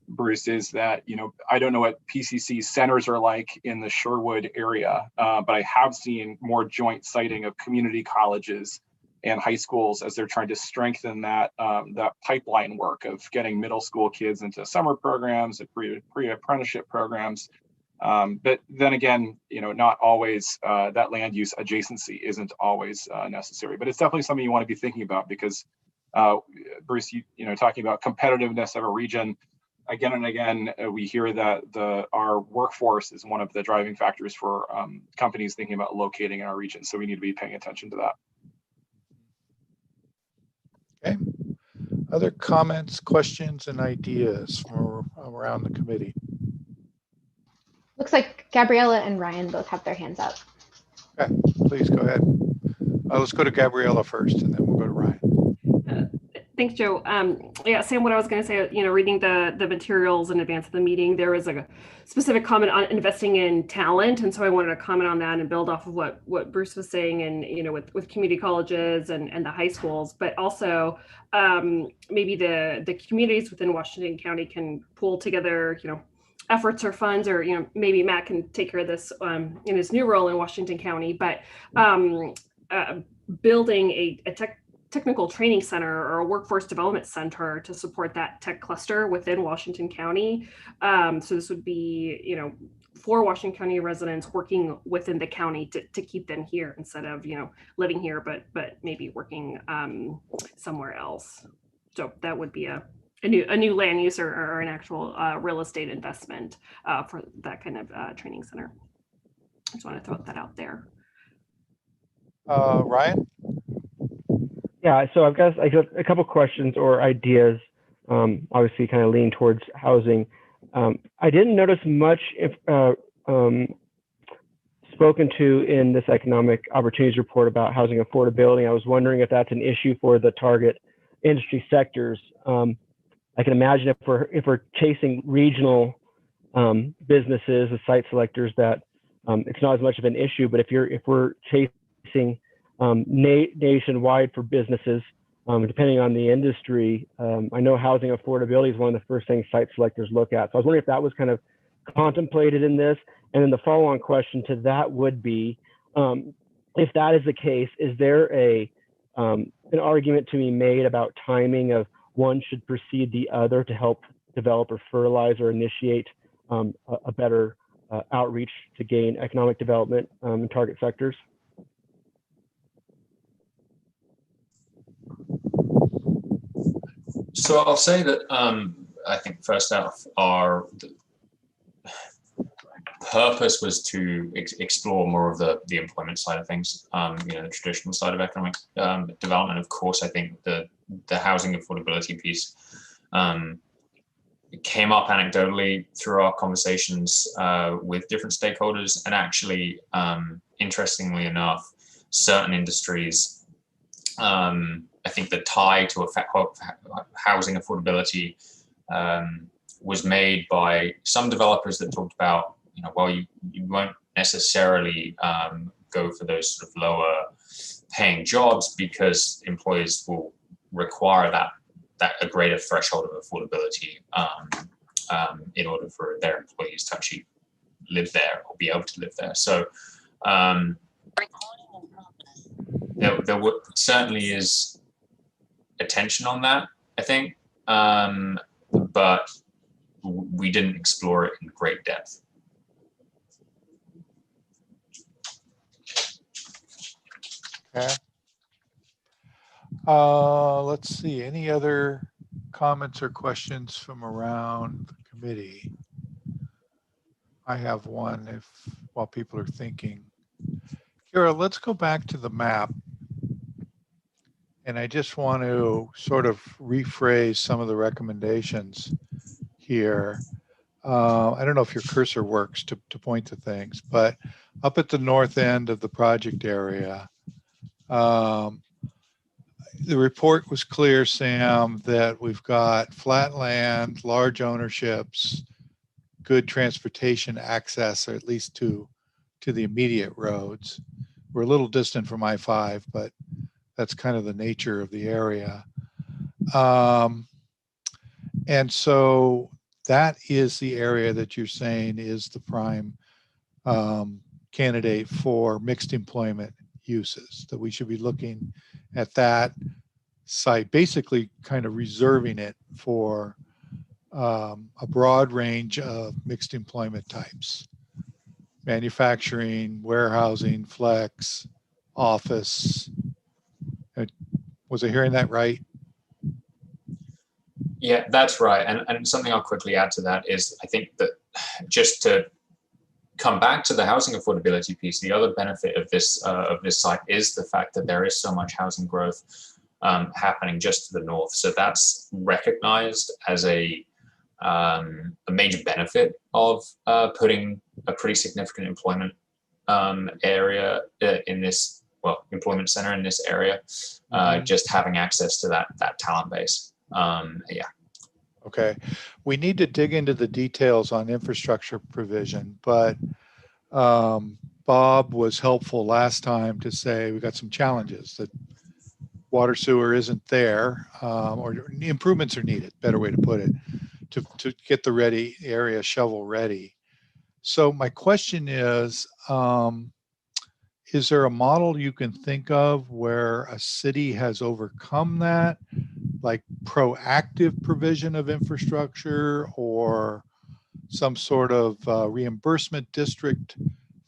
Bruce, is that, I don't know what PCC centers are like in the Sherwood area, but I have seen more joint siting of community colleges and high schools as they're trying to strengthen that pipeline work of getting middle school kids into summer programs and pre-apprenticeship programs. But then again, not always that land use adjacency isn't always necessary, but it's definitely something you want to be thinking about, because Bruce, talking about competitiveness of a region, again and again, we hear that our workforce is one of the driving factors for companies thinking about locating in our region. So we need to be paying attention to that. Okay. Other comments, questions, and ideas from around the committee? Looks like Gabriella and Ryan both have their hands up. Okay, please go ahead. Let's go to Gabriella first, and then we'll go to Ryan. Thanks, Joe. Yeah, Sam, what I was going to say, reading the materials in advance of the meeting, there was a specific comment on investing in talent. And so I wanted to comment on that and build off of what Bruce was saying and, with community colleges and the high schools, but also maybe the communities within Washington County can pull together, efforts or funds, or maybe Matt can take care of this in his new role in Washington County, but building a technical training center or a workforce development center to support that tech cluster within Washington County. So this would be, for Washington County residents working within the county to keep them here instead of, living here, but maybe working somewhere else. So that would be a new land use or an actual real estate investment for that kind of training center. I just want to throw that out there. Ryan? Yeah, so I got a couple questions or ideas, obviously kind of lean towards housing. I didn't notice much spoken to in this economic opportunities report about housing affordability. I was wondering if that's an issue for the target industry sectors. I can imagine if we're chasing regional businesses as site selectors, that it's not as much of an issue. But if we're chasing nationwide for businesses, depending on the industry, I know housing affordability is one of the first things site selectors look at. So I was wondering if that was kind of contemplated in this. And then the follow-on question to that would be, if that is the case, is there an argument to be made about timing of one should precede the other to help develop or fertilize or initiate a better outreach to gain economic development in target sectors? So I'll say that I think first off, our purpose was to explore more of the employment side of things, the traditional side of economic development. Of course, I think the housing affordability piece came up anecdotally through our conversations with different stakeholders, and actually, interestingly enough, certain industries, I think the tie to housing affordability was made by some developers that talked about, you won't necessarily go for those sort of lower paying jobs because employers will require that a greater threshold of affordability in order for their employees to actually live there or be able to live there. So there certainly is attention on that, I think, but we didn't explore it in great depth. Okay. Let's see, any other comments or questions from around the committee? I have one while people are thinking. Kira, let's go back to the map. And I just want to sort of rephrase some of the recommendations here. I don't know if your cursor works to point to things, but up at the north end of the project area, the report was clear, Sam, that we've got flat land, large ownerships, good transportation access, or at least to the immediate roads. We're a little distant from I-5, but that's kind of the nature of the area. And so that is the area that you're saying is the prime candidate for mixed employment uses, that we should be looking at that site, basically kind of reserving it for a broad range of mixed employment types: manufacturing, warehousing, flex, office. Was I hearing that right? Yeah, that's right. And something I'll quickly add to that is, I think that just to come back to the housing affordability piece, the other benefit of this site is the fact that there is so much housing growth happening just to the north. So that's recognized as a major benefit of putting a pretty significant employment area in this, well, employment center in this area. Just having access to that talent base. Yeah. Okay, we need to dig into the details on infrastructure provision, but Bob was helpful last time to say we got some challenges, that water sewer isn't there, or improvements are needed, better way to put it, to get the ready area shovel ready. So my question is there a model you can think of where a city has overcome that, like proactive provision of infrastructure or some sort of reimbursement district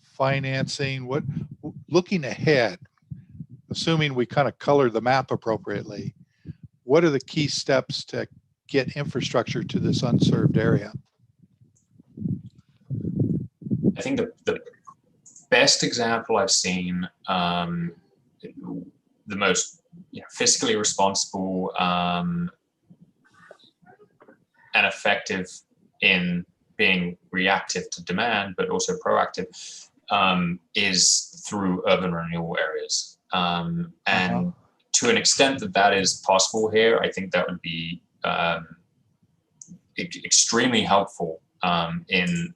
financing? What, looking ahead, assuming we kind of color the map appropriately, what are the key steps to get infrastructure to this unserved area? I think the best example I've seen, the most fiscally responsible and effective in being reactive to demand, but also proactive, is through urban renewal areas. And to an extent that is possible here, I think that would be extremely helpful in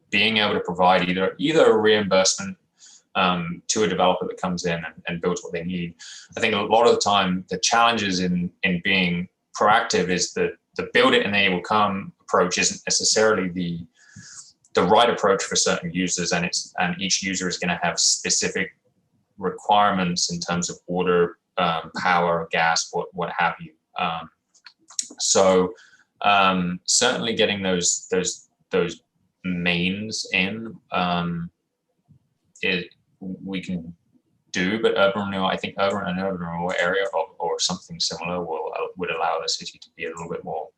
being able to provide either a reimbursement to a developer that comes in and builds what they need. I think a lot of the time the challenges in being proactive is that the build it and they will come approach isn't necessarily the right approach for certain users, and each user is going to have specific requirements in terms of water, power, gas, what have you. So certainly getting those mains in, we can do, but urban renewal, I think urban renewal area or something similar would allow the city to be a little bit more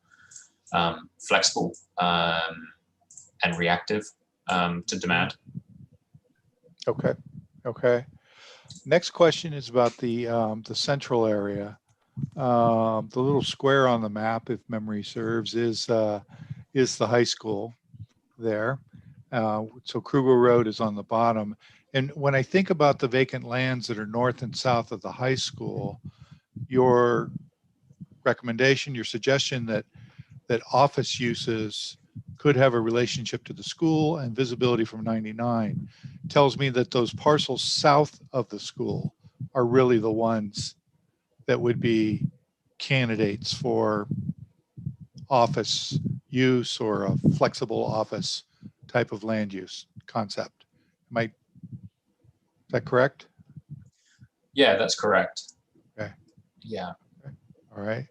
flexible and reactive to demand. Okay. Next question is about the central area. The little square on the map, if memory serves, is the high school there. So Kruger Road is on the bottom. And when I think about the vacant lands that are north and south of the high school, your recommendation, your suggestion that office uses could have a relationship to the school and visibility from 99 tells me that those parcels south of the school are really the ones that would be candidates for office use or a flexible office type of land use concept. Is that correct? Yeah, that's correct. Okay. Yeah. All right.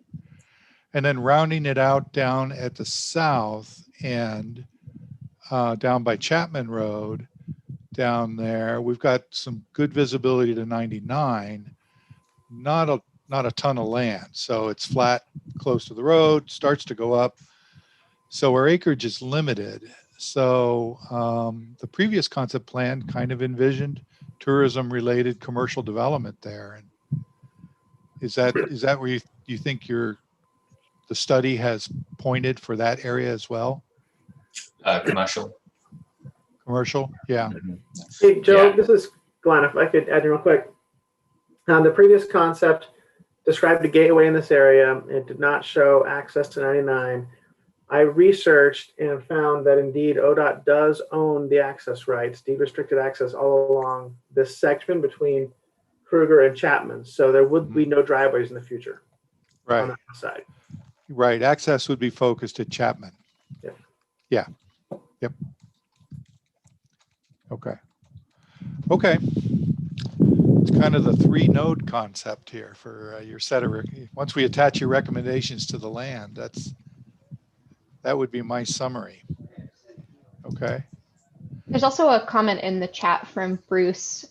And then rounding it out down at the south end, down by Chapman Road, down there, we've got some good visibility to 99, not a ton of land. So it's flat, close to the road, starts to go up. So our acreage is limited. So the previous concept plan kind of envisioned tourism related commercial development there. And is that where you think the study has pointed for that area as well? Commercial, yeah. Hey, Joe, This is Glenn. If I could add in real quick. The previous concept described a gateway in this area. It did not show access to 99. I researched and found that indeed ODOT does own the access rights, deed restricted access all along this section between Kruger and Chapman. So there would be no driveways in the future. Right. On that side. Right. Access would be focused at Chapman. Yeah. Yep. Okay. It's kind of the 3-node concept here for your set of, once we attach your recommendations to the land, that would be my summary. Okay. There's also a comment in the chat from Bruce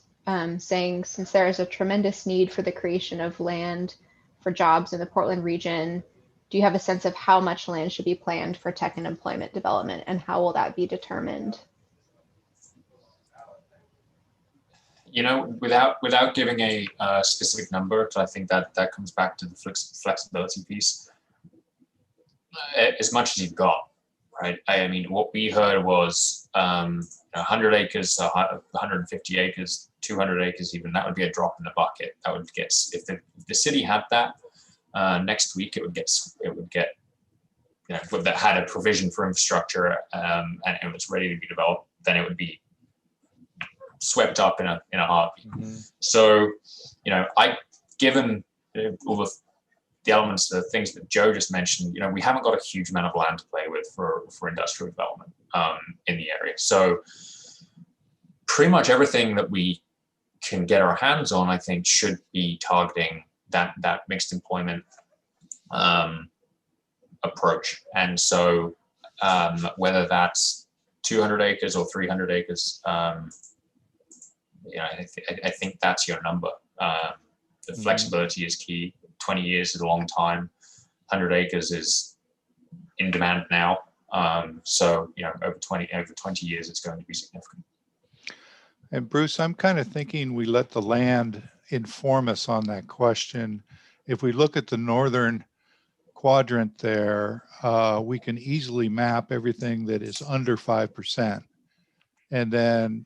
saying, since there is a tremendous need for the creation of land for jobs in the Portland region, do you have a sense of how much land should be planned for tech and employment development, and how will that be determined? Without giving a specific number, because I think that comes back to the flexibility piece. As much as you've got, right? I mean, what we heard was 100 acres, 150 acres, 200 acres, even that would be a drop in the bucket. That would get, if the city had that next week, it would get that had a provision for infrastructure and it was ready to be developed, then it would be swept up in a heartbeat. So, given all the elements, the things that Joe just mentioned, we haven't got a huge amount of land to play with for industrial development in the area. So pretty much everything that we can get our hands on, I think, should be targeting that mixed employment approach. And so whether that's 200 acres or 300 acres, I think that's your number. The flexibility is key. 20 years is a long time. 100 acres is in demand now. So over 20 years, it's going to be significant. And Bruce, I'm kind of thinking we let the land inform us on that question. If we look at the northern quadrant there, we can easily map everything that is under 5%, and then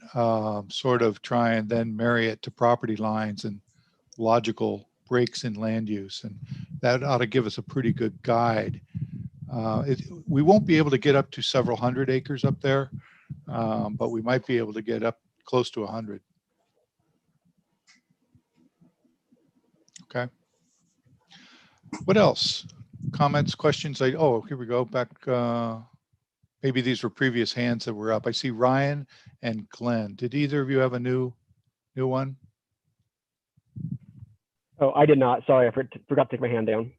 sort of try and then marry it to property lines and logical breaks in land use. And that ought to give us a pretty good guide. We won't be able to get up to several hundred acres up there, but we might be able to get up close to 100. Okay. What else? Comments, questions? Oh, here we go. Back. Maybe these were previous hands that were up. I see Ryan and Glenn. Did either of you have a new one? Oh, I did not. Sorry, I forgot to take my hand down.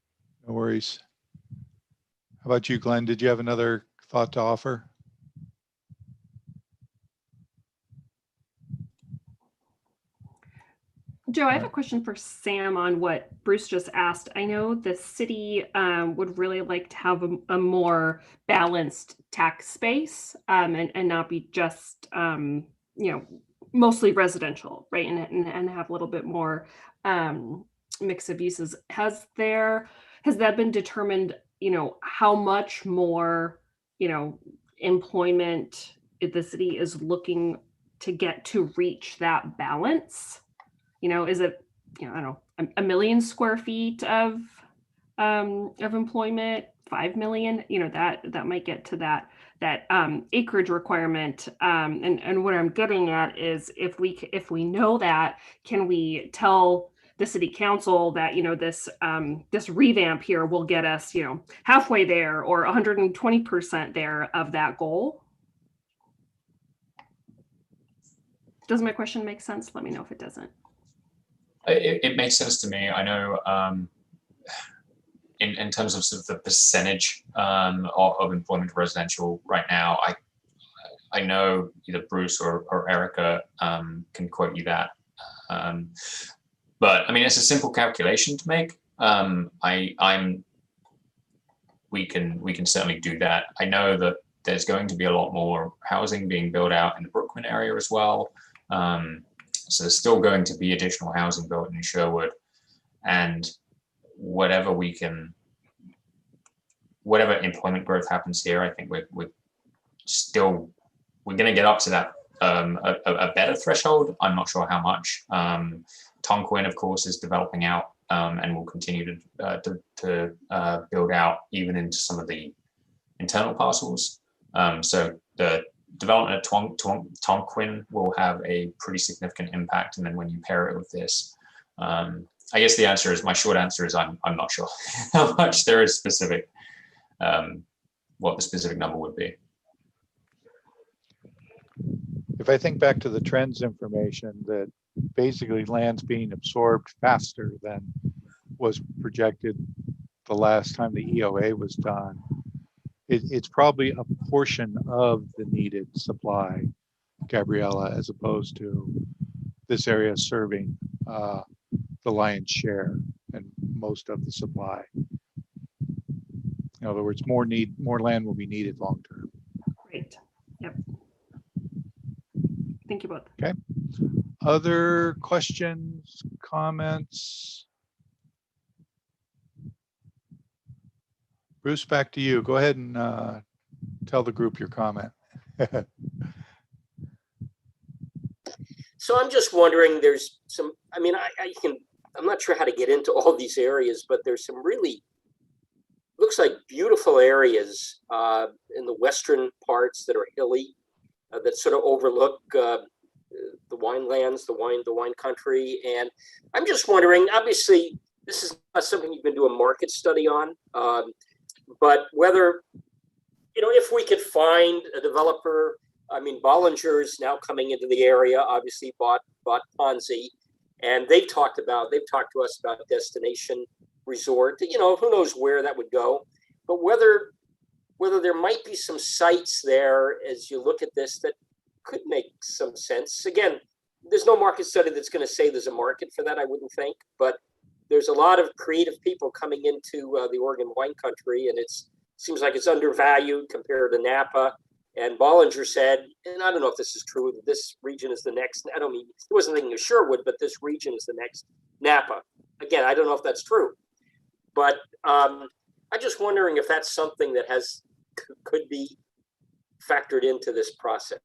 No worries. How about you, Glenn? Did you have another thought to offer? Joe, I have a question for Sam on what Bruce just asked. I know the city would really like to have a more balanced tax space and not be just, mostly residential, right? And have a little bit more mix of uses. Has that been determined, how much more, employment the city is looking to get to reach that balance? Is it, I don't know, 1 million square feet of employment, 5 million? That might get to that acreage requirement. And what I'm getting at is if we know that, can we tell the city council that this revamp here will get us halfway there or 120% there of that goal? Does my question make sense? Let me know if it doesn't. It makes sense to me. I know in terms of sort of the percentage of employment residential right now, I know either Bruce or Erica can quote you that. But I mean, it's a simple calculation to make. We can certainly do that. I know that there's going to be a lot more housing being built out in the Brookman area as well. So there's still going to be additional housing built in Sherwood, and whatever employment growth happens here, I think we're going to get up to that a better threshold. I'm not sure how much. Tonquin, of course, is developing out and will continue to build out even into some of the internal parcels. So the development of Tonquin will have a pretty significant impact. And then when you pair it with this, I guess my short answer is I'm not sure how much there is specific, what the specific number would be. If I think back to the trends information, that basically land's being absorbed faster than was projected the last time the EOA was done. It's probably a portion of the needed supply, Gabriella, as opposed to this area serving the lion's share and most of the supply. In other words, more land will be needed long term. Great. Yep. Thank you both. Okay. Other questions, comments? Bruce, back to you. Go ahead and tell the group your comment. So I'm just wondering, there's some, I mean, I'm not sure how to get into all these areas, but there's some really, looks like beautiful areas in the western parts that are hilly, that sort of overlook the winelands, the wine country. And I'm just wondering, obviously, this is not something you can do a market study on, but whether, if we could find a developer. I mean, Bollinger's now coming into the area, obviously bought Ponzi, and they've talked to us about a destination resort. Who knows where that would go, but whether there might be some sites there as you look at this that could make some sense. Again, there's no market study that's going to say there's a market for that, I wouldn't think, but there's a lot of creative people coming into the Oregon wine country, and it seems like it's undervalued compared to Napa. And Bollinger said, and I don't know if this is true, that this region is the next, I don't mean, it wasn't thinking of Sherwood, but this region is the next Napa. Again, I don't know if that's true, but I'm just wondering if that's something that could be factored into this process.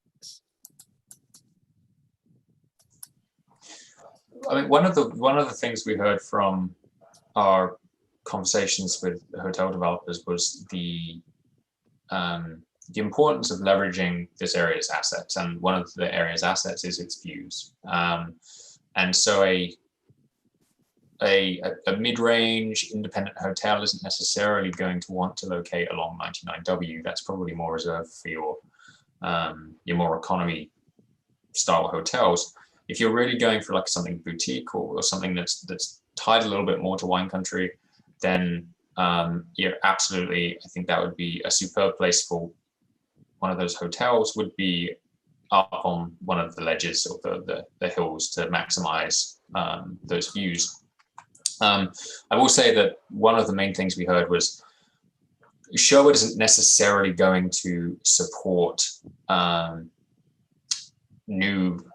I mean, one of the things we heard from our conversations with the hotel developers was the importance of leveraging this area's assets, and one of the area's assets is its views. And so a mid-range independent hotel isn't necessarily going to want to locate along 99W. That's probably more reserved for your more economy style hotels. If you're really going for like something boutique or something that's tied a little bit more to wine country, then absolutely, I think that would be a superb place for one of those hotels. Would be up on one of the ledges or the hills to maximize those views. I will say that one of the main things we heard was Sherwood isn't necessarily going to support new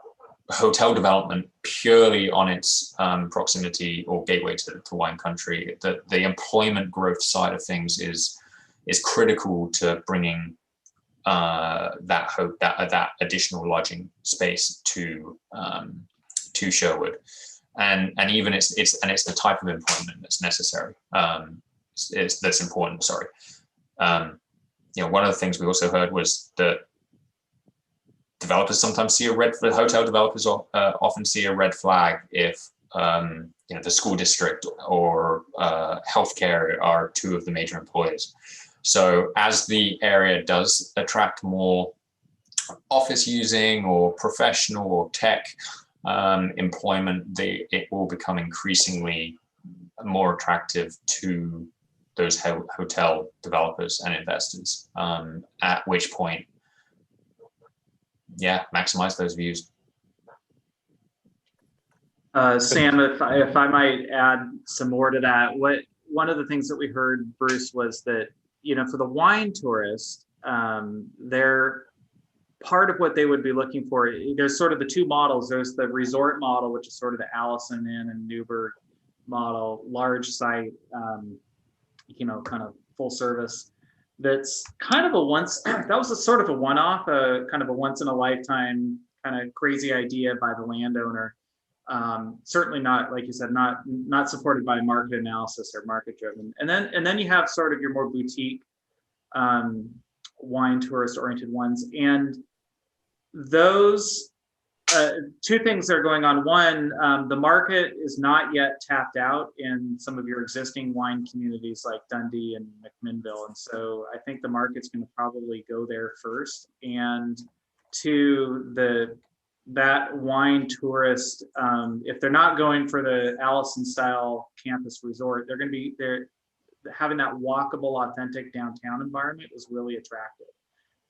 hotel development purely on its proximity or gateway to wine country. The employment growth side of things is critical to bringing that additional lodging space to Sherwood, and even it's the type of employment that's necessary. That's important. Sorry. One of the things we also heard was that developers sometimes see hotel developers often see a red flag if the school district or healthcare are two of the major employers. So as the area does attract more office using or professional or tech employment, it will become increasingly more attractive to those hotel developers and investors, at which point, maximize those views. Sam, if I might add some more to that, one of the things that we heard, Bruce, was that for the wine tourist, they're part of what they would be looking for. There's sort of the two models. There's the resort model, which is sort of the Allison Inn and Newburgh model, large site, kind of full service. That's kind of that was a sort of a one-off, kind of a once in a lifetime kind of crazy idea by the landowner. Certainly not, like you said, not supported by market analysis or market driven. And then you have sort of your more boutique wine tourist oriented ones. And those two things are going on. One, the market is not yet tapped out in some of your existing wine communities like Dundee and McMinnville. And so I think the market's going to probably go there first. And that wine tourist, if they're not going for the Allison style campus resort, they're having that walkable, authentic downtown environment is really attractive.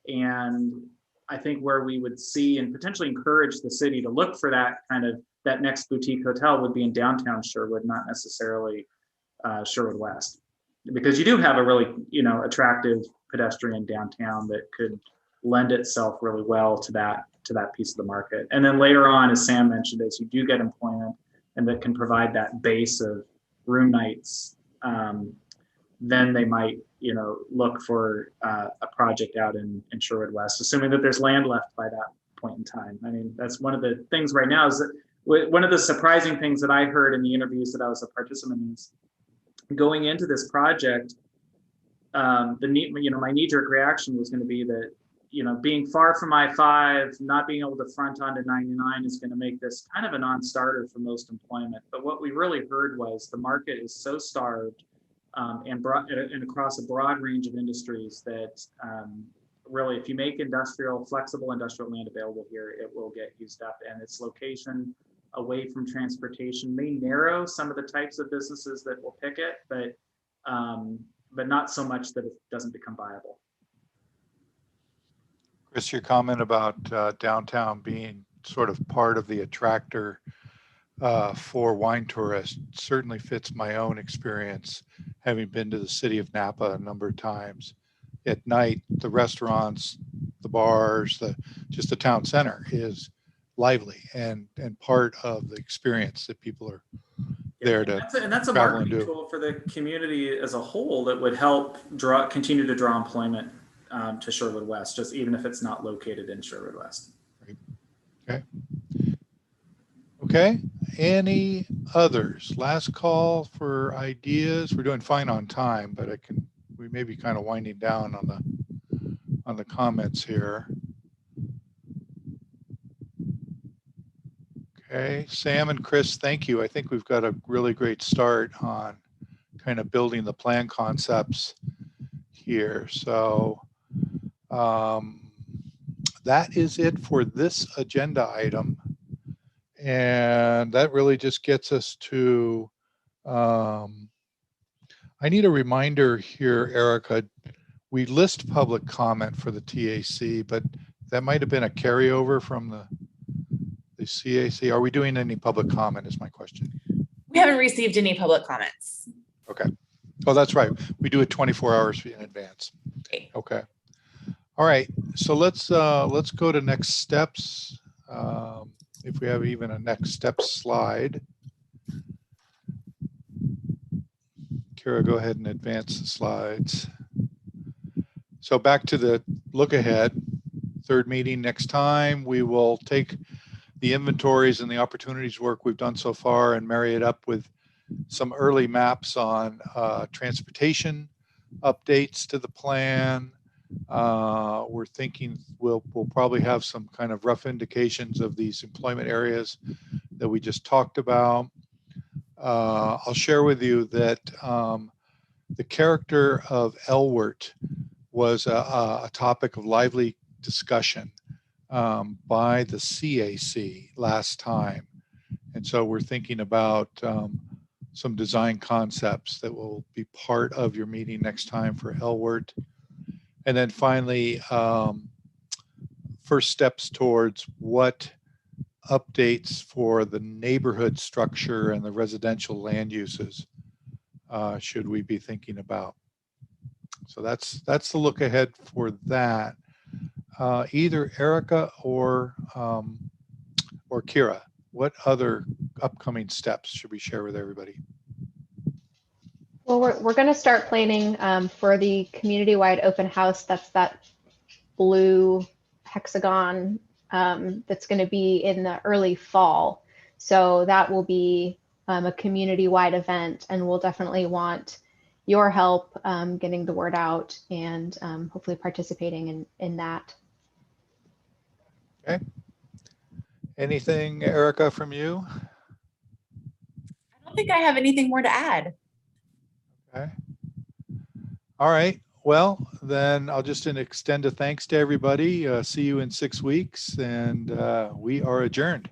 And I think where we would see and potentially encourage the city to look for that next boutique hotel would be in downtown Sherwood, not necessarily Sherwood West, because you do have a really attractive pedestrian downtown that could lend itself really well to that piece of the market. And then later on, as Sam mentioned, as you do get employment and that can provide that base of room nights, then they might look for a project out in Sherwood West, assuming that there's land left by that point in time. I mean, that's one of the things right now is that one of the surprising things that I heard in the interviews that I was a participant in is going into this project, my knee-jerk reaction was going to be that, being far from I-5, not being able to front onto 99 is going to make this kind of a non-starter for most employment. But what we really heard was the market is so starved and across a broad range of industries that really, if you make flexible industrial land available here, it will get used up, and its location away from transportation may narrow some of the types of businesses that will pick it, but not so much that it doesn't become viable. Chris, your comment about downtown being sort of part of the attractor for wine tourists certainly fits my own experience, having been to the city of Napa a number of times. At night, the restaurants, the bars, just the town center is lively and part of the experience that people are there to and that's a travel and marketing do. tool for the community as a whole that would help continue to draw employment to Sherwood West, just even if it's not located in Sherwood West. Right. Okay. Any others? Last call for ideas. We're doing fine on time, but we may be kind of winding down on the comments here. Okay, Sam and Chris, thank you. I think we've got a really great start on kind of building the plan concepts here. So that is it for this agenda item. And that really just gets us to, I need a reminder here, Erica. We list public comment for the TAC, but that might have been a carryover from the CAC. Are we doing any public comment is my question. We haven't received any public comments. Okay. Oh, that's right. We do it 24 hours in advance. Okay. All right. So let's go to next steps. If we have even a next steps slide. Kara, go ahead and advance the slides. So back to the look ahead. Third meeting next time, we will take the inventories and the opportunities work we've done so far and marry it up with some early maps on transportation updates to the plan. We're thinking we'll probably have some kind of rough indications of these employment areas that we just talked about. I'll share with you that the character of Elwert was a topic of lively discussion by the CAC last time. And so we're thinking about some design concepts that will be part of your meeting next time for Elwert. And then finally, first steps towards what updates for the neighborhood structure and the residential land uses should we be thinking about. So that's the look ahead for that. Either Erica or Kira, what other upcoming steps should we share with everybody? Well, we're going to start planning for the community-wide open house. That's that blue hexagon that's going to be in the early fall. So that will be a community-wide event, and we'll definitely want your help getting the word out and hopefully participating in that. Okay. Anything, Erica, from you? I don't think I have anything more to add. Okay. All right. Well, then I'll just extend a thanks to everybody. See you in 6 weeks, and we are adjourned.